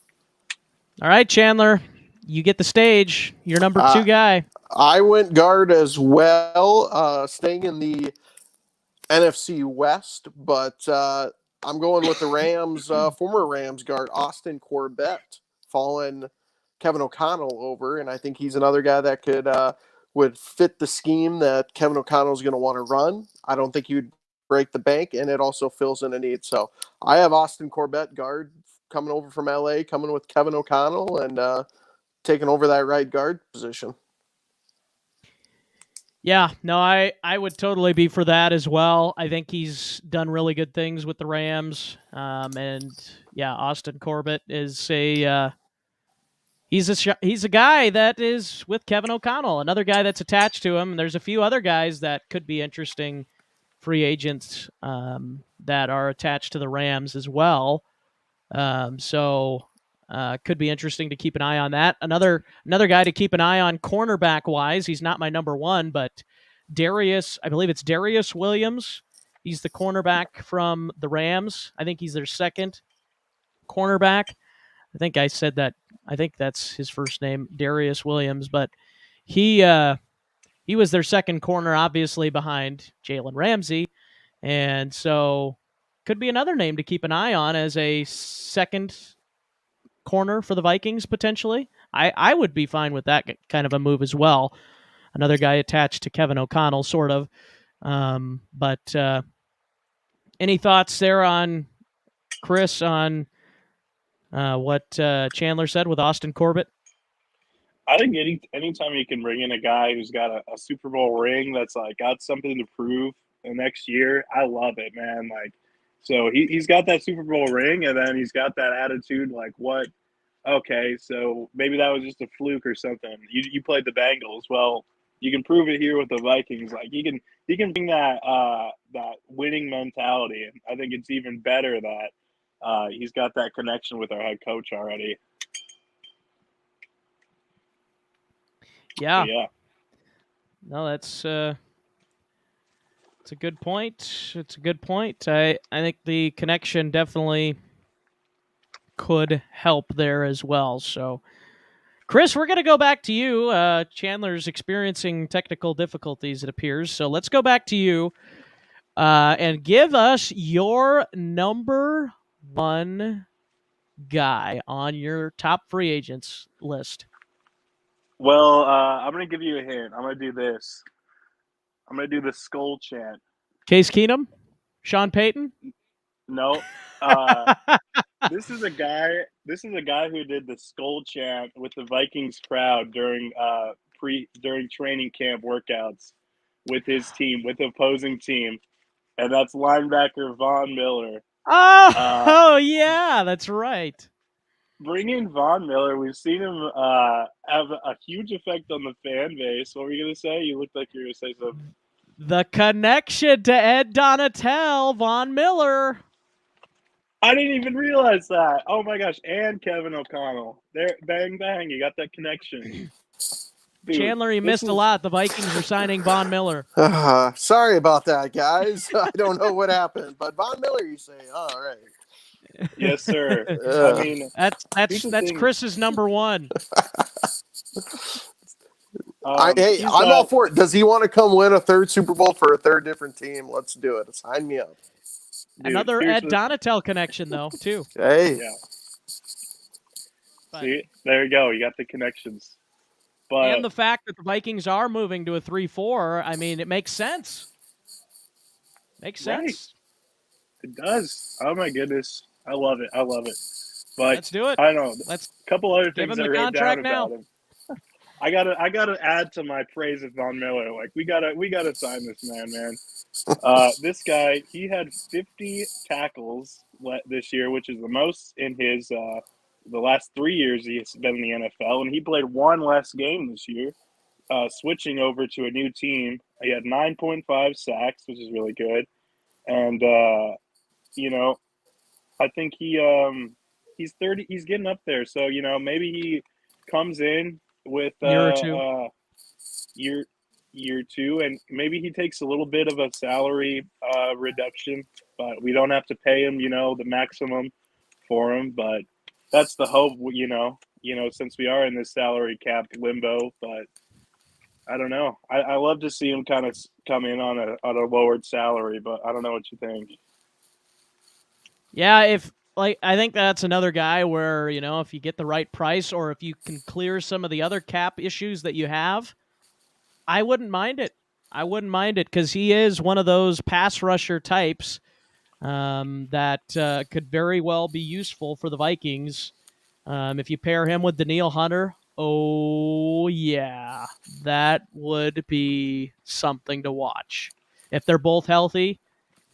All right, Chandler, you get the stage. You're number 2 guy. I went guard as well, staying in the NFC West, but I'm going with the Rams, former Rams guard, Austin Corbett, falling Kevin O'Connell over, and I think he's another guy that would fit the scheme that Kevin O'Connell is going to want to run. I don't think he would break the bank, and it also fills in a need. So I have Austin Corbett, guard, coming over from LA, coming with Kevin O'Connell, and taking over that right guard position. Yeah, no, I would totally be for that as well. I think he's done really good things with the Rams. And yeah, Austin Corbett is he's a guy that is with Kevin O'Connell, another guy that's attached to him. There's a few other guys that could be interesting free agents that are attached to the Rams as well. So could be interesting to keep an eye on that. Another guy to keep an eye on cornerback wise. He's not my number 1, but I believe it's Darius Williams. He's the cornerback from the Rams. I think he's their second cornerback. I think I said that. I think that's his first name, Darius Williams. But he was their second corner, obviously behind Jalen Ramsey, and so could be another name to keep an eye on as a second corner for the Vikings potentially. I would be fine with that kind of a move as well. Another guy attached to Kevin O'Connell, sort of. But any thoughts there on Chris on what Chandler said with Austin Corbett? I think anytime you can bring in a guy who's got a Super Bowl ring that's like got something to prove the next year, I love it, man. Like So he's got that Super Bowl ring, and then he's got that attitude like, what? Okay, so maybe that was just a fluke or something. You played the Bengals. Well, you can prove it here with the Vikings. Like he can bring that winning mentality, and I think it's even better that he's got that connection with our head coach already. Yeah. But yeah. No, that's it's a good point. It's a good point. I think the connection definitely could help there as well. So, Chris, we're going to go back to you. Chandler's experiencing technical difficulties, it appears. So let's go back to you and give us your number one guy on your top free agents list. Well, I'm gonna give you a hint. I'm gonna do this. I'm gonna do the Skol chant. Case Keenum, Sean Payton. No, this is a guy. This is a guy who did the Skol chant with the Vikings crowd during during training camp workouts with his team, with the opposing team, and that's linebacker Von Miller. Oh, yeah, that's right. Bring in Von Miller. We've seen him have a huge effect on the fan base. What were you gonna say? You looked like you were gonna say something. The connection to Ed Donatel, Von Miller. I didn't even realize that. Oh my gosh! And Kevin O'Connell. There, bang bang! You got that connection. Dude, Chandler, you missed a lot. The Vikings are signing Von Miller. Sorry about that, guys. I don't know what happened, but Von Miller, you say? All right. Yes, sir. I mean, that's Chris's number one. I'm all for it. Does he want to come win a third Super Bowl for a third different team? Let's do it. Sign me up. Dude, another Ed Donatel connection, though, too. Hey. Yeah. See, there you go. You got the connections. But and the fact that the Vikings are moving to a 3-4, I mean, it makes sense. Makes sense. Right. It does. Oh my goodness, I love it. I love it. But let's do it. I don't know. Let's a couple other give things him I the wrote contract down now. about him. I gotta add to my praise of Von Miller. Like we gotta sign this man. This guy, he had 50 tackles this year, which is the most in his the last 3 years he's been in the NFL, and he played one less game this year, switching over to a new team. He had 9.5 sacks, which is really good, and you know, I think he's 30. He's getting up there, so you know maybe he comes in with year or two. year two, and maybe he takes a little bit of a salary reduction, but we don't have to pay him, you know, the maximum for him. But that's the hope, you know, since we are in this salary cap limbo. But I don't know. I love to see him kind of come in on a lowered salary, but I don't know what you think. Yeah, I think that's another guy where, you know, if you get the right price or if you can clear some of the other cap issues that you have, I wouldn't mind it. I wouldn't mind it because he is one of those pass rusher types that could very well be useful for the Vikings. If you pair him with Danielle Hunter, oh, yeah, that would be something to watch. If they're both healthy,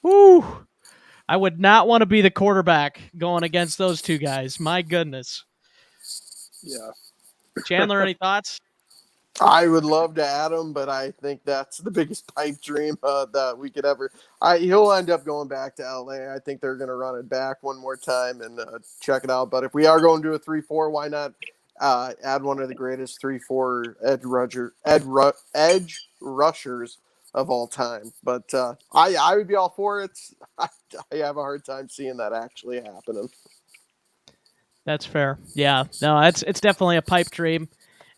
whoo, I would not want to be the quarterback going against those two guys. My goodness. Yeah. Chandler, any thoughts? I would love to add him, but I think that's the biggest pipe dream that we could ever. He'll end up going back to LA. I think they're going to run it back one more time and check it out. But if we are going to a 3-4, why not add one of the greatest 3-4 edge rushers of all time? But I would be all for it. I have a hard time seeing that actually happening. That's fair. Yeah, no, it's definitely a pipe dream,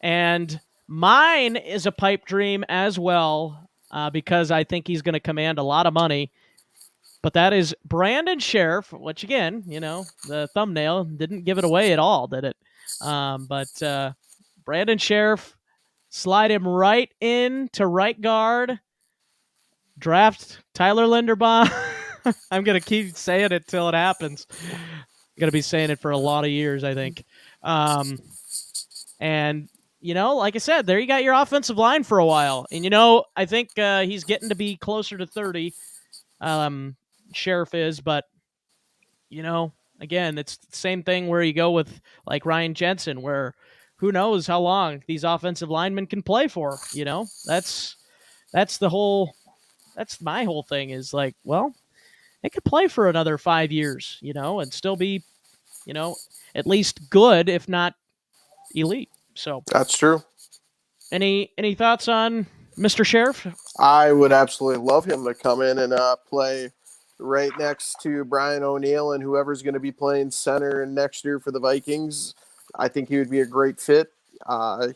and mine is a pipe dream as well because I think he's going to command a lot of money. But that is Brandon Sheriff, which again, you know, the thumbnail didn't give it away at all, did it? But Brandon Sheriff, slide him right in to right guard, draft Tyler Linderbaum. I'm going to keep saying it till it happens. I'm going to be saying it for a lot of years, I think. And, you know, like I said, there you got your offensive line for a while. And, you know, I think he's getting to be closer to 30, Sheriff is, but again, it's the same thing where you go with like Ryan Jensen, where who knows how long these offensive linemen can play for. That's the whole. That's my whole thing is like, well, they could play for another 5 years, and still be, you know, at least good, if not elite. So, That's true. any thoughts on Mr. Sheriff? I would absolutely love him to come in and play right next to Brian O'Neill and whoever's going to be playing center next year for the Vikings. I think he would be a great fit.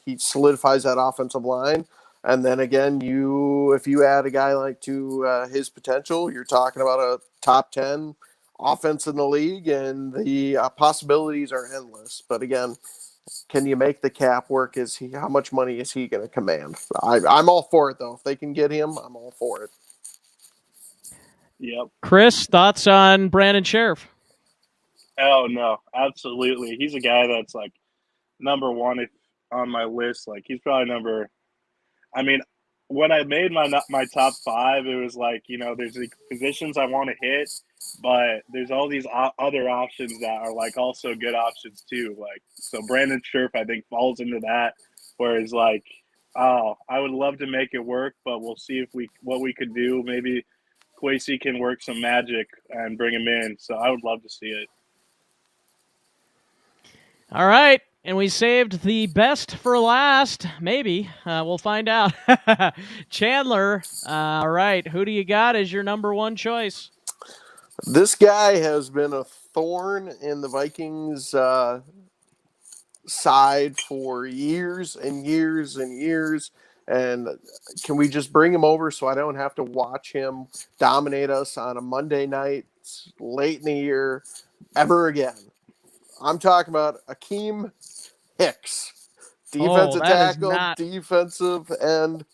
He solidifies that offensive line. And then again, if you add a guy like to his potential, you're talking about a top 10 offense in the league, and the possibilities are endless. But again, can you make the cap work? How much money is he going to command? I'm all for it though. If they can get him, I'm all for it. Yep. Chris, thoughts on Brandon Sheriff? Oh no, absolutely. He's a guy that's like number one on my list. Like he's probably number. I mean, when I made my top five, it was like there's the positions I want to hit, but there's all these other options that are like also good options too. Like so, Brandon Scherf I think falls into that. Whereas like, oh, I would love to make it work, but we'll see what we could do. Maybe Kwesi can work some magic and bring him in. So I would love to see it. All right. And we saved the best for last. Maybe. We'll find out. Chandler, all right. Who do you got as your number one choice? This guy has been a thorn in the Vikings side for years and years and years. And can we just bring him over so I don't have to watch him dominate us on a Monday night late in the year ever again? I'm talking about Akeem Hicks, defensive tackle, defensive end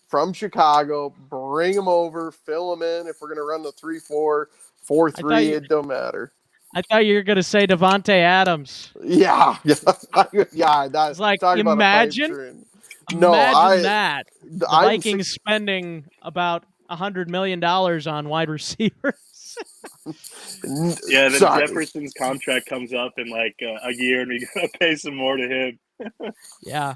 from Chicago. Bring him over, fill him in. If we're going to run the 3-4, 4-3, it don't matter. I thought you were going to say Devontae Adams. Yeah. It's like, imagine that. The Vikings spending about $100 million on wide receivers. Yeah, then Jefferson's contract comes up in like a year, and we gotta pay some more to him. Yeah.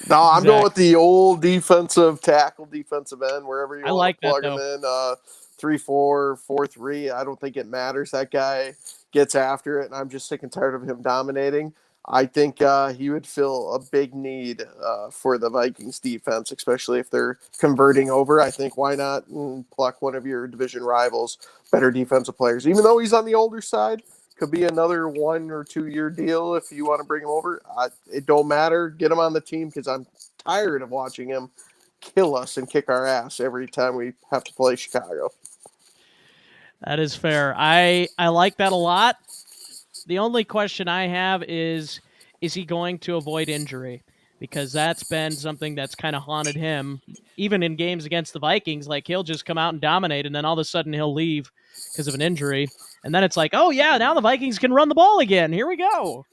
No, I'm going with the old defensive tackle, defensive end, wherever you want to plug him in. 3-4, 4-3. I don't think it matters. That guy gets after it, and I'm just sick and tired of him dominating. I think he would fill a big need for the Vikings defense, especially if they're converting over. I think why not pluck one of your division rivals, better defensive players, even though he's on the older side. Could be another 1 or 2 year deal if you want to bring him over. It don't matter. Get him on the team because I'm tired of watching him kill us and kick our ass every time we have to play Chicago. That is fair. I like that a lot. The only question I have is he going to avoid injury? Because that's been something that's kind of haunted him, even in games against the Vikings. Like, he'll just come out and dominate, and then all of a sudden he'll leave because of an injury. And then it's like, oh, yeah, now the Vikings can run the ball again. Here we go.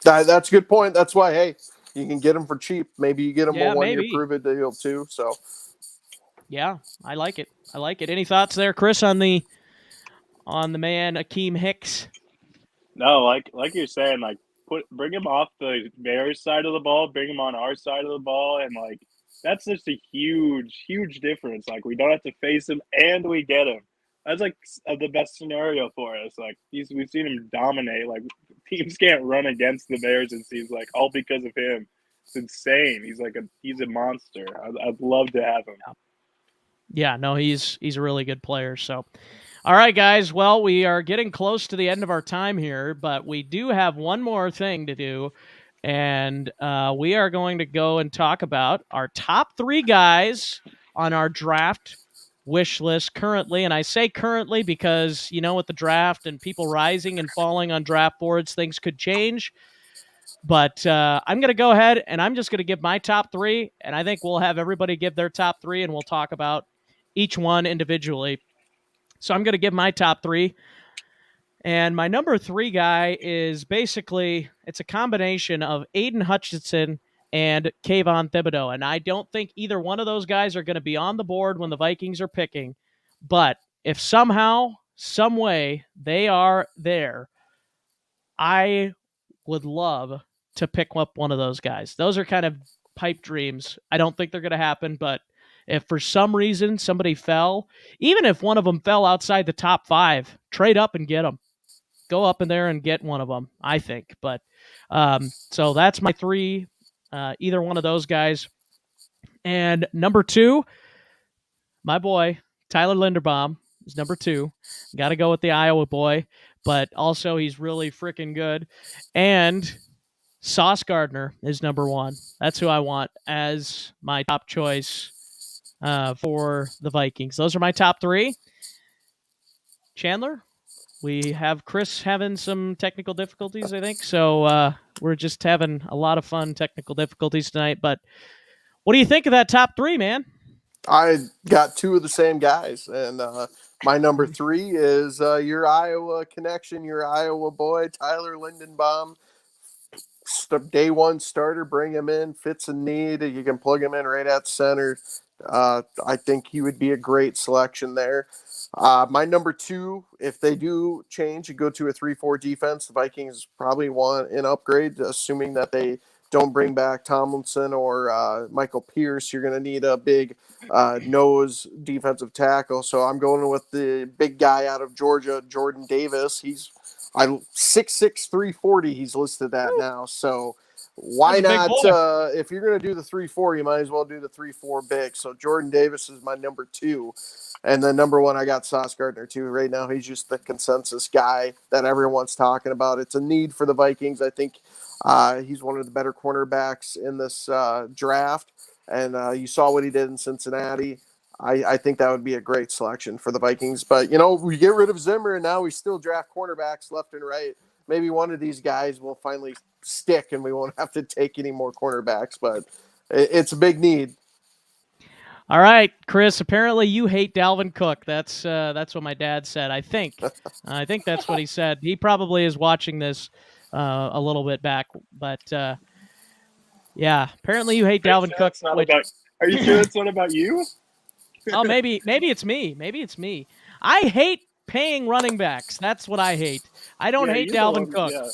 That's a good point. That's why, hey, you can get him for cheap. Maybe you get him a 1 year prove-it deal, too. So, yeah, I like it. Any thoughts there, Chris, on the man Akeem Hicks? No, like you're saying, like bring him off the Bears side of the ball, bring him on our side of the ball, and like that's just a huge difference. Like we don't have to face him, and we get him. That's like the best scenario for us. Like we've seen him dominate. Like teams can't run against the Bears. It seems like all because of him. It's insane. He's a monster. I'd love to have him. Yeah, no, he's a really good player. So. All right, guys. Well, we are getting close to the end of our time here, but we do have one more thing to do, and we are going to go and talk about our top 3 guys on our draft wish list currently. And I say currently because, with the draft and people rising and falling on draft boards, things could change. But I'm going to go ahead, and I'm just going to give my top 3, and I think we'll have everybody give their top 3, and we'll talk about each one individually. So I'm going to give my top 3. And my number 3 guy is basically, it's a combination of Aiden Hutchinson and Kayvon Thibodeau. And I don't think either one of those guys are going to be on the board when the Vikings are picking. But if somehow some way they are there, I would love to pick up one of those guys. Those are kind of pipe dreams. I don't think they're going to happen, but if for some reason somebody fell, even if one of them fell outside the top 5, trade up and get them. Go up in there and get one of them, I think. But so that's my 3, either one of those guys. And number 2, my boy, Tyler Linderbaum is number 2. Got to go with the Iowa boy, but also he's really freaking good. And Sauce Gardner is number 1. That's who I want as my top choice for the Vikings. Those are my top 3. Chandler, we have Chris having some technical difficulties, I think. So we're just having a lot of fun technical difficulties tonight. But what do you think of that top 3, man? I got 2 of the same guys, and my number 3 is your Iowa connection, your Iowa boy, Tyler Lindenbaum. Day 1 starter, bring him in, fits a need. You can plug him in right at center. I think he would be a great selection there. My number 2, if they do change and go to a 3-4 defense, the Vikings probably want an upgrade, assuming that they don't bring back Tomlinson or Michael Pierce. You're going to need a big nose defensive tackle. So I'm going with the big guy out of Georgia, Jordan Davis. He's 6'6", 340 he's listed at now. So why not? If you're going to do the 3-4, you might as well do the 3-4 big. So Jordan Davis is my number 2. And then number 1, I got Sauce Gardner too. Right now, he's just the consensus guy that everyone's talking about. It's a need for the Vikings. I think he's one of the better cornerbacks in this draft. And you saw what he did in Cincinnati. I think that would be a great selection for the Vikings. But, we get rid of Zimmer, and now we still draft cornerbacks left and right. Maybe one of these guys will finally stick, and we won't have to take any more cornerbacks. But it's a big need. All right, Chris, apparently you hate Dalvin Cook. That's what my dad said, I think. I think that's what he said. He probably is watching this a little bit back. But, yeah, apparently you hate Dalvin Cook. Are you sure it's not about you? Oh, maybe it's me. Maybe it's me. I hate paying running backs. That's what I hate. I don't hate Dalvin Cook. Yeah.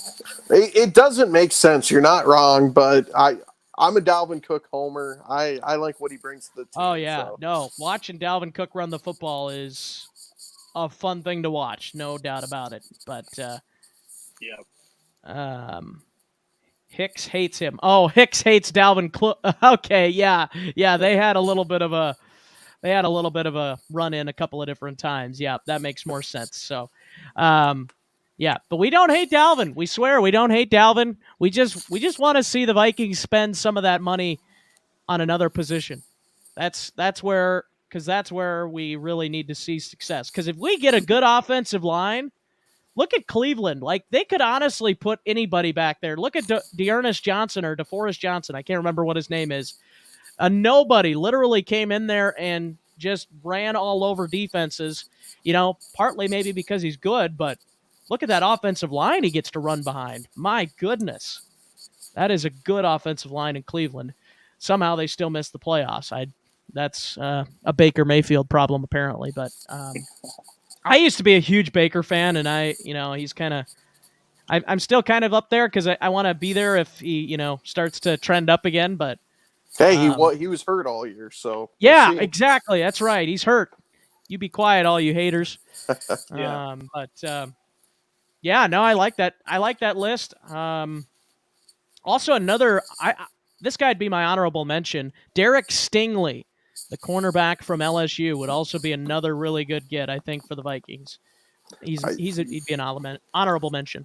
It doesn't make sense. You're not wrong, but I'm a Dalvin Cook homer. I like what he brings to the team. Oh, yeah. So. No, watching Dalvin Cook run the football is a fun thing to watch. No doubt about it. But, Hicks hates him. Oh, Hicks hates Dalvin Cook. Okay, yeah. Yeah, they had a little bit of a run in a couple of different times. Yeah, that makes more sense. So, yeah, but we don't hate Dalvin. We swear we don't hate Dalvin. We just want to see the Vikings spend some of that money on another position. That's where we really need to see success. Because if we get a good offensive line, look at Cleveland. Like, they could honestly put anybody back there. Look at Dearness Johnson or DeForest Johnson. I can't remember what his name is. A nobody literally came in there and just ran all over defenses, partly maybe because he's good, but look at that offensive line he gets to run behind. My goodness. That is a good offensive line in Cleveland. Somehow they still missed the playoffs. That's a Baker Mayfield problem apparently, but I used to be a huge Baker fan, and he's kind of I'm still kind of up there because I want to be there if he, starts to trend up again, but hey, he was hurt all year, so yeah, exactly. That's right. He's hurt. You be quiet, all you haters. Yeah. Yeah, no, I like that. I like that list. Also, this guy'd be my honorable mention. Derek Stingley, the cornerback from LSU, would also be another really good get, I think, for the Vikings. He'd be an honorable mention.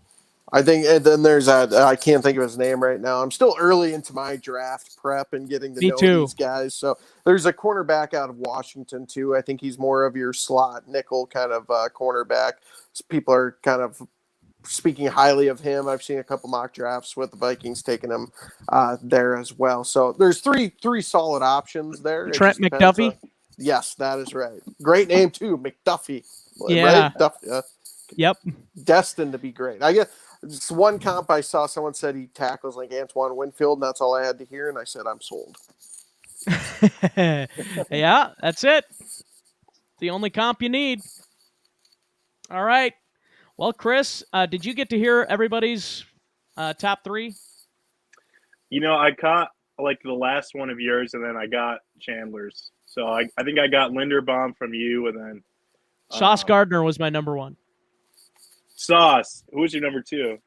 I think, and then there's I can't think of his name right now. I'm still early into my draft prep and getting to know these guys. So there's a cornerback out of Washington too. I think he's more of your slot nickel kind of cornerback. So people are kind of speaking highly of him. I've seen a couple mock drafts with the Vikings taking him there as well. So there's three solid options there. Trent McDuffie. Yes, that is right. Great name too, McDuffie. Yeah. Right? Yep. Destined to be great. I guess. It's one comp I saw. Someone said he tackles like Antoine Winfield, and that's all I had to hear. And I said, I'm sold. Yeah, that's it. The only comp you need. All right. Well, Chris, did you get to hear everybody's top three? I caught like the last one of yours, and then I got Chandler's. So I think I got Linderbaum from you, and then Sauce um, Gardner was my number one. Sauce. Who was your number two?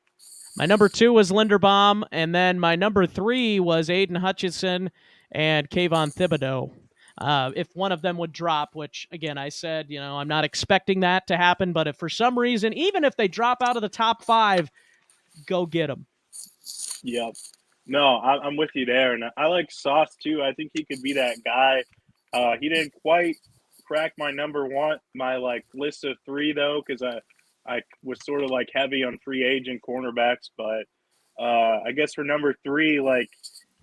My number two was Linderbaum, and then my number three was Aiden Hutchinson and Kayvon Thibodeau. If one of them would drop, which again I said, I'm not expecting that to happen, but if for some reason, even if they drop out of the top five, go get them. Yep. No, I'm with you there, and I like Sauce too. I think he could be that guy. He didn't quite crack my number one, my like list of three though, because I was sort of like heavy on free agent cornerbacks. But I guess for number three, like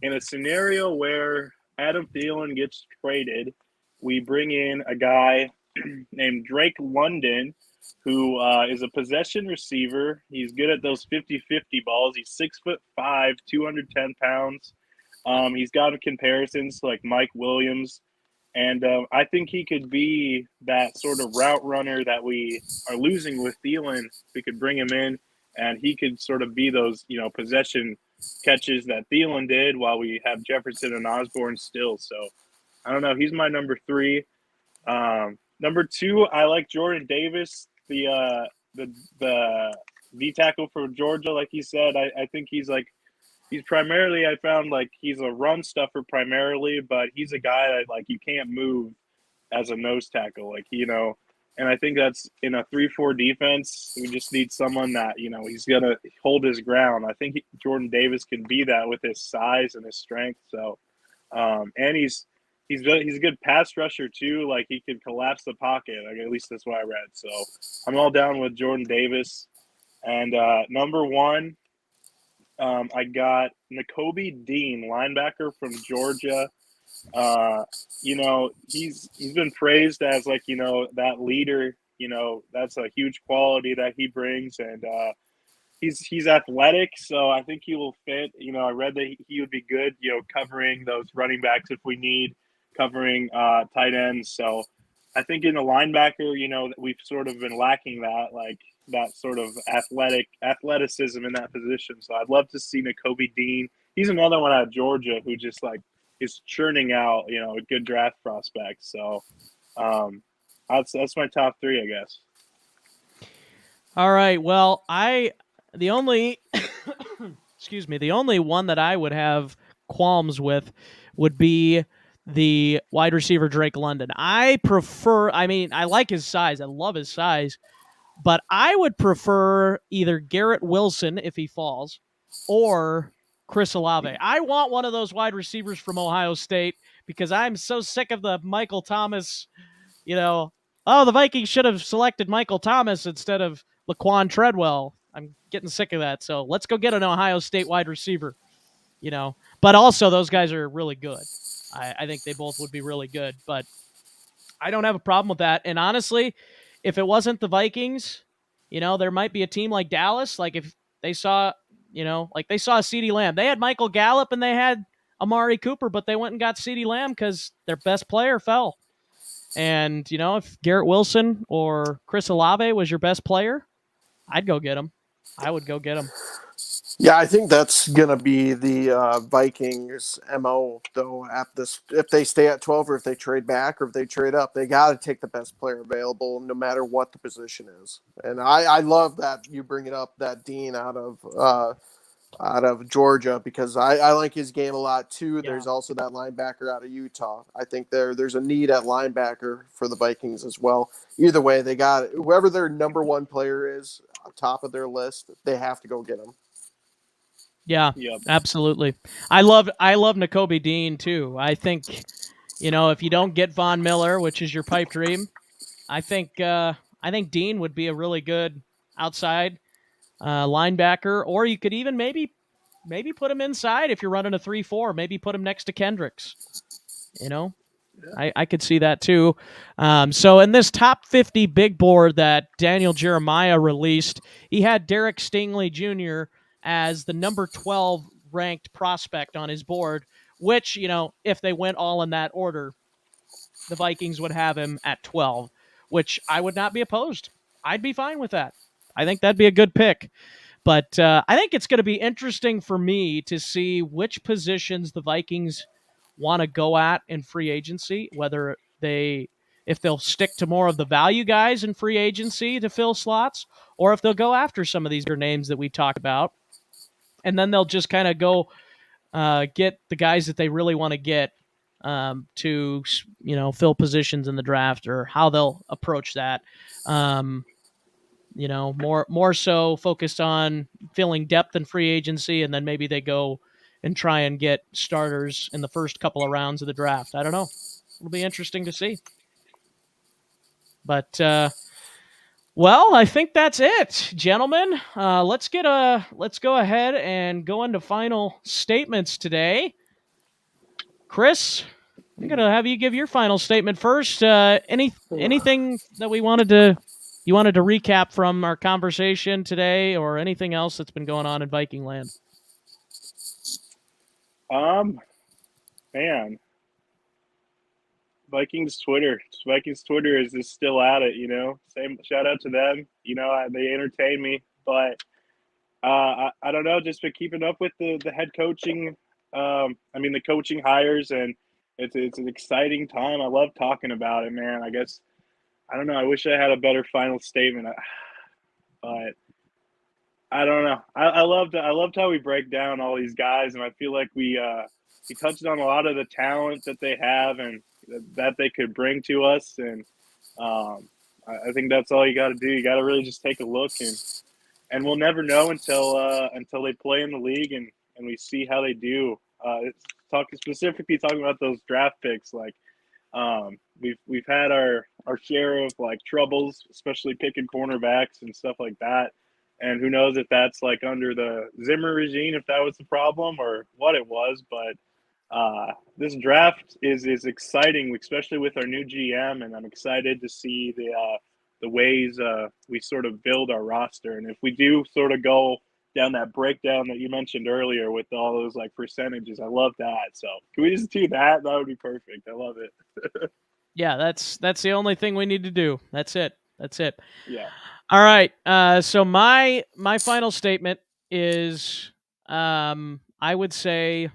in a scenario where Adam Thielen gets traded, we bring in a guy named Drake London, who is a possession receiver. He's good at those 50-50 balls. He's 6'5", 210 pounds. He's got comparisons to like Mike Williams. And I think he could be that sort of route runner that we are losing with Thielen. We could bring him in, and he could sort of be those, possession catches that Thielen did while we have Jefferson and Osborne still. So I don't know. He's my number three. Number two, I like Jordan Davis, the D tackle for Georgia. Like he said, I think he's primarily, I found like he's a run stuffer primarily, but he's a guy that like you can't move as a nose tackle, and I think that's in a 3-4 defense. We just need someone that he's gonna hold his ground. I think Jordan Davis can be that with his size and his strength. So, and he's a good pass rusher too. Like he can collapse the pocket. Like, at least that's what I read. So I'm all down with Jordan Davis. And number one, I got Nakobe Dean, linebacker from Georgia. He's been praised as like that leader. That's a huge quality that he brings, and he's athletic, so I think he will fit. I read that he would be good, covering those running backs if we need, covering tight ends. So I think in the linebacker, we've sort of been lacking that, like that sort of athleticism in that position. So I'd love to see Nakobe Dean. He's another one out of Georgia who just like is churning out, a good draft prospect. So that's my top three, I guess. All right. Well, the only excuse me, the only one that I would have qualms with would be the wide receiver Drake London. I like his size. I love his size, but I would prefer either Garrett Wilson if he falls or Chris Olave. I want one of those wide receivers from Ohio State because I'm so sick of the Michael Thomas, the Vikings should have selected Michael Thomas instead of Laquan Treadwell. I'm getting sick of that. So let's go get an Ohio State wide receiver, But also, those guys are really good. I think they both would be really good, but I don't have a problem with that. And honestly, if it wasn't the Vikings, there might be a team like Dallas. Like if they saw, they saw CeeDee Lamb. They had Michael Gallup and they had Amari Cooper, but they went and got CeeDee Lamb because their best player fell. And, if Garrett Wilson or Chris Olave was your best player, I'd go get him. I would go get him. Yeah, I think that's going to be the Vikings' MO, though, at this. If they stay at 12 or if they trade back or if they trade up, they got to take the best player available no matter what the position is. And I love that you bring it up, that Dean out of Georgia, because I like his game a lot, too. Yeah. There's also that linebacker out of Utah. I think there's a need at linebacker for the Vikings as well. Either way, they got whoever their number one player is, top of their list, they have to go get him. Yeah, yep. Absolutely. I love Nakobe Dean too. I think, if you don't get Von Miller, which is your pipe dream, I think Dean would be a really good outside linebacker, or you could even maybe put him inside if you're running a 3-4. Maybe put him next to Kendricks. Yeah. I could see that too. So in this top 50 big board that Daniel Jeremiah released, he had Derek Stingley Jr. as the number 12 ranked prospect on his board, which, if they went all in that order, the Vikings would have him at 12, which I would not be opposed. I'd be fine with that. I think that'd be a good pick. But I think it's going to be interesting for me to see which positions the Vikings want to go at in free agency, whether if they'll stick to more of the value guys in free agency to fill slots, or if they'll go after some of these bigger names that we talked about, and then they'll just kind of go get the guys that they really want to get to fill positions in the draft, or how they'll approach that. More so focused on filling depth in free agency, and then maybe they go and try and get starters in the first couple of rounds of the draft. I don't know. It'll be interesting to see. But well, I think that's it, gentlemen. Let's go ahead and go into final statements today. Chris, I'm gonna have you give your final statement first. Anything that you wanted to recap from our conversation today, or anything else that's been going on in Viking land? Man, Vikings Twitter is just still at it. Same shout out to them. They entertain me, but I don't know. Just been keeping up with the head coaching. The coaching hires, and it's an exciting time. I love talking about it, man. I guess I don't know. I wish I had a better final statement, but I don't know. I loved how we break down all these guys, and I feel like we touched on a lot of the talent that they have and that they could bring to us, and I think that's all you got to do. You got to really just take a look, and we'll never know until they play in the league and we see how they do. Talking about those draft picks, like we've had our share of like troubles, especially picking cornerbacks and stuff like that. And who knows if that's like under the Zimmer regime, if that was the problem or what it was. But this draft is exciting, especially with our new GM, and I'm excited to see the ways we sort of build our roster. And if we do sort of go down that breakdown that you mentioned earlier with all those like percentages, I love that. So can we just do that? That would be perfect. I love it. Yeah, that's the only thing we need to do. That's it. Yeah. All right. So my final statement is, I would say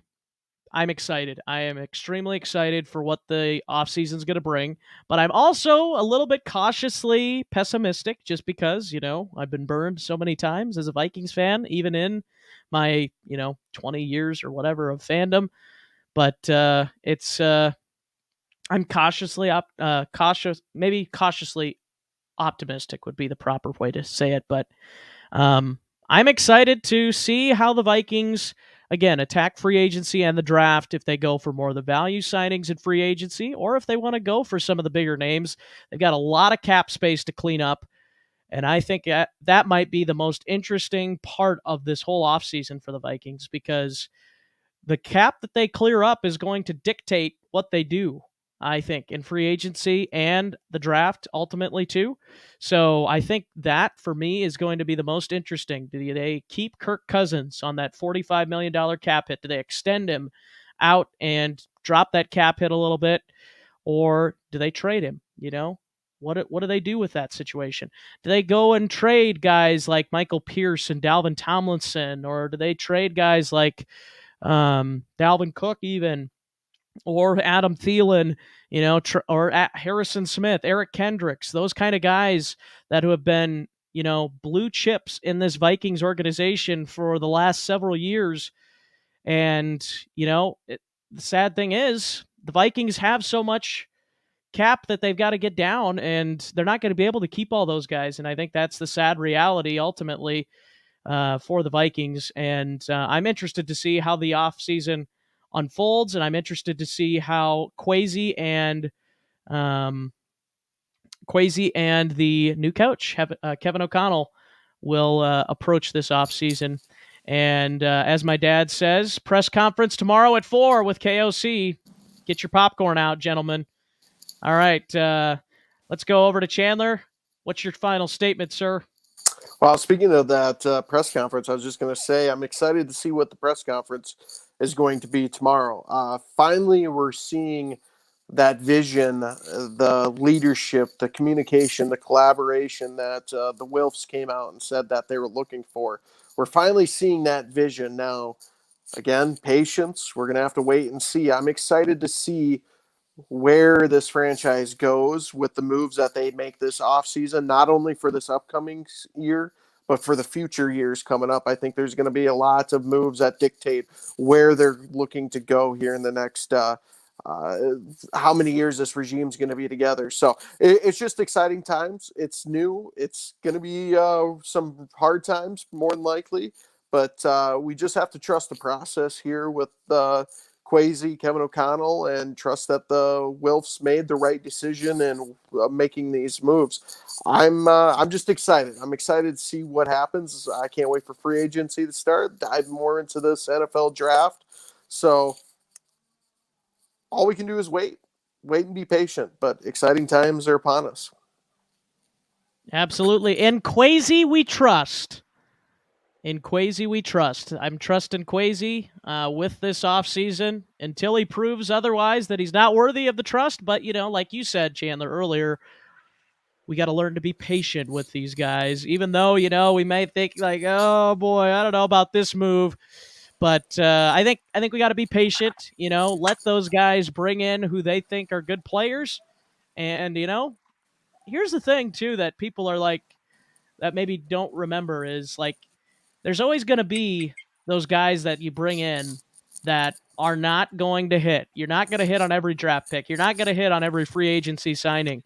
I'm excited. I am extremely excited for what the offseason is going to bring, but I'm also a little bit cautiously pessimistic just because, I've been burned so many times as a Vikings fan, even in my, 20 years or whatever of fandom. But I'm cautiously optimistic would be the proper way to say it. But I'm excited to see how the Vikings, again, attack free agency and the draft, if they go for more of the value signings in free agency, or if they want to go for some of the bigger names. They've got a lot of cap space to clean up, and I think that might be the most interesting part of this whole offseason for the Vikings, because the cap that they clear up is going to dictate what they do, I think, in free agency and the draft ultimately too. So I think that for me is going to be the most interesting. Do they keep Kirk Cousins on that $45 million cap hit? Do they extend him out and drop that cap hit a little bit? Or do they trade him? What do they do with that situation? Do they go and trade guys like Michael Pierce and Dalvin Tomlinson? Or do they trade guys like Dalvin Cook even? Or Adam Thielen, or Harrison Smith, Eric Kendricks, those kind of guys that have been, blue chips in this Vikings organization for the last several years. And, the sad thing is the Vikings have so much cap that they've got to get down, and they're not going to be able to keep all those guys. And I think that's the sad reality ultimately for the Vikings. And I'm interested to see how the offseason unfolds, and I'm interested to see how Kwesi and the new coach, Kevin O'Connell, will approach this offseason. And as my dad says, press conference tomorrow at 4 with KOC. Get your popcorn out, gentlemen. All right, let's go over to Chandler. What's your final statement, sir? Well, speaking of that press conference, I was just going to say I'm excited to see what the press conference is going to be tomorrow. Finally, we're seeing that vision, the leadership, the communication, the collaboration that the Wilfs came out and said that they were looking for. We're finally seeing that vision now. Again, patience. We're going to have to wait and see. I'm excited to see where this franchise goes with the moves that they make this offseason, not only for this upcoming year, but for the future years coming up. I think there's going to be a lot of moves that dictate where they're looking to go here in the next how many years this regime is going to be together. So it's just exciting times. It's new. It's going to be some hard times, more than likely. But we just have to trust the process here with Kwesi, Kevin O'Connell, and trust that the Wilfs made the right decision in making these moves. I'm just excited. I'm excited to see what happens. I can't wait for free agency to start. Dive more into this NFL draft. So all we can do is wait and be patient. But exciting times are upon us. Absolutely. In Kwesi, we trust. In Kwesi, we trust. I'm trusting Kwesi with this offseason until he proves otherwise that he's not worthy of the trust. But, like you said, Chandler, earlier, we got to learn to be patient with these guys, even though, we may think like, oh, boy, I don't know about this move. But I think we got to be patient, let those guys bring in who they think are good players. And, here's the thing, too, that people are like, that maybe don't remember is like, there's always going to be those guys that you bring in that are not going to hit. You're not going to hit on every draft pick. You're not going to hit on every free agency signing.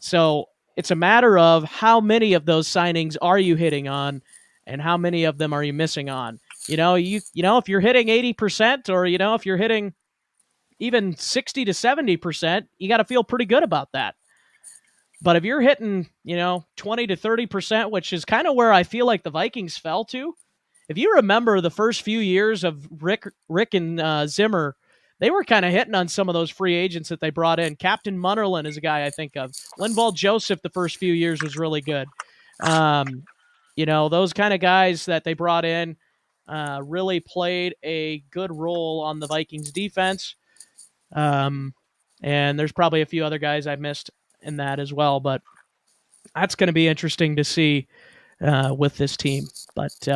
So it's a matter of how many of those signings are you hitting on and how many of them are you missing on. If you're hitting 80% or, if you're hitting even 60 to 70%, you got to feel pretty good about that. But if you're hitting, 20 to 30%, which is kind of where I feel like the Vikings fell to, if you remember the first few years of Rick and Zimmer, they were kind of hitting on some of those free agents that they brought in. Captain Munnerlyn is a guy I think of. Linval Joseph the first few years was really good. Those kind of guys that they brought in really played a good role on the Vikings defense. And there's probably a few other guys I missed in that as well, but that's going to be interesting to see with this team. But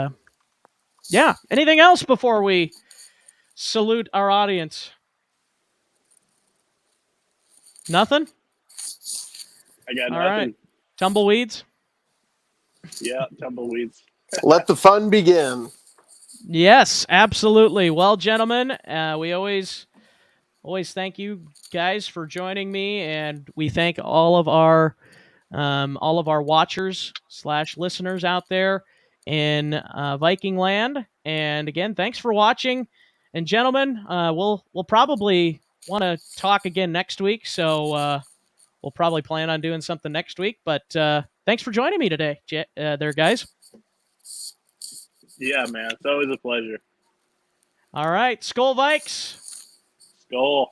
yeah, anything else before we salute our audience? Nothing? I got All nothing. right. Tumbleweeds? Yeah, tumbleweeds. Let the fun begin. Yes, absolutely. Well, gentlemen, we always thank you guys for joining me, and we thank all of our watchers / listeners out there in Viking land. And again, thanks for watching. And gentlemen, we'll probably want to talk again next week. So we'll probably plan on doing something next week. But thanks for joining me today, there, guys. Yeah, man. It's always a pleasure. All right. Skol Vikes. Skol.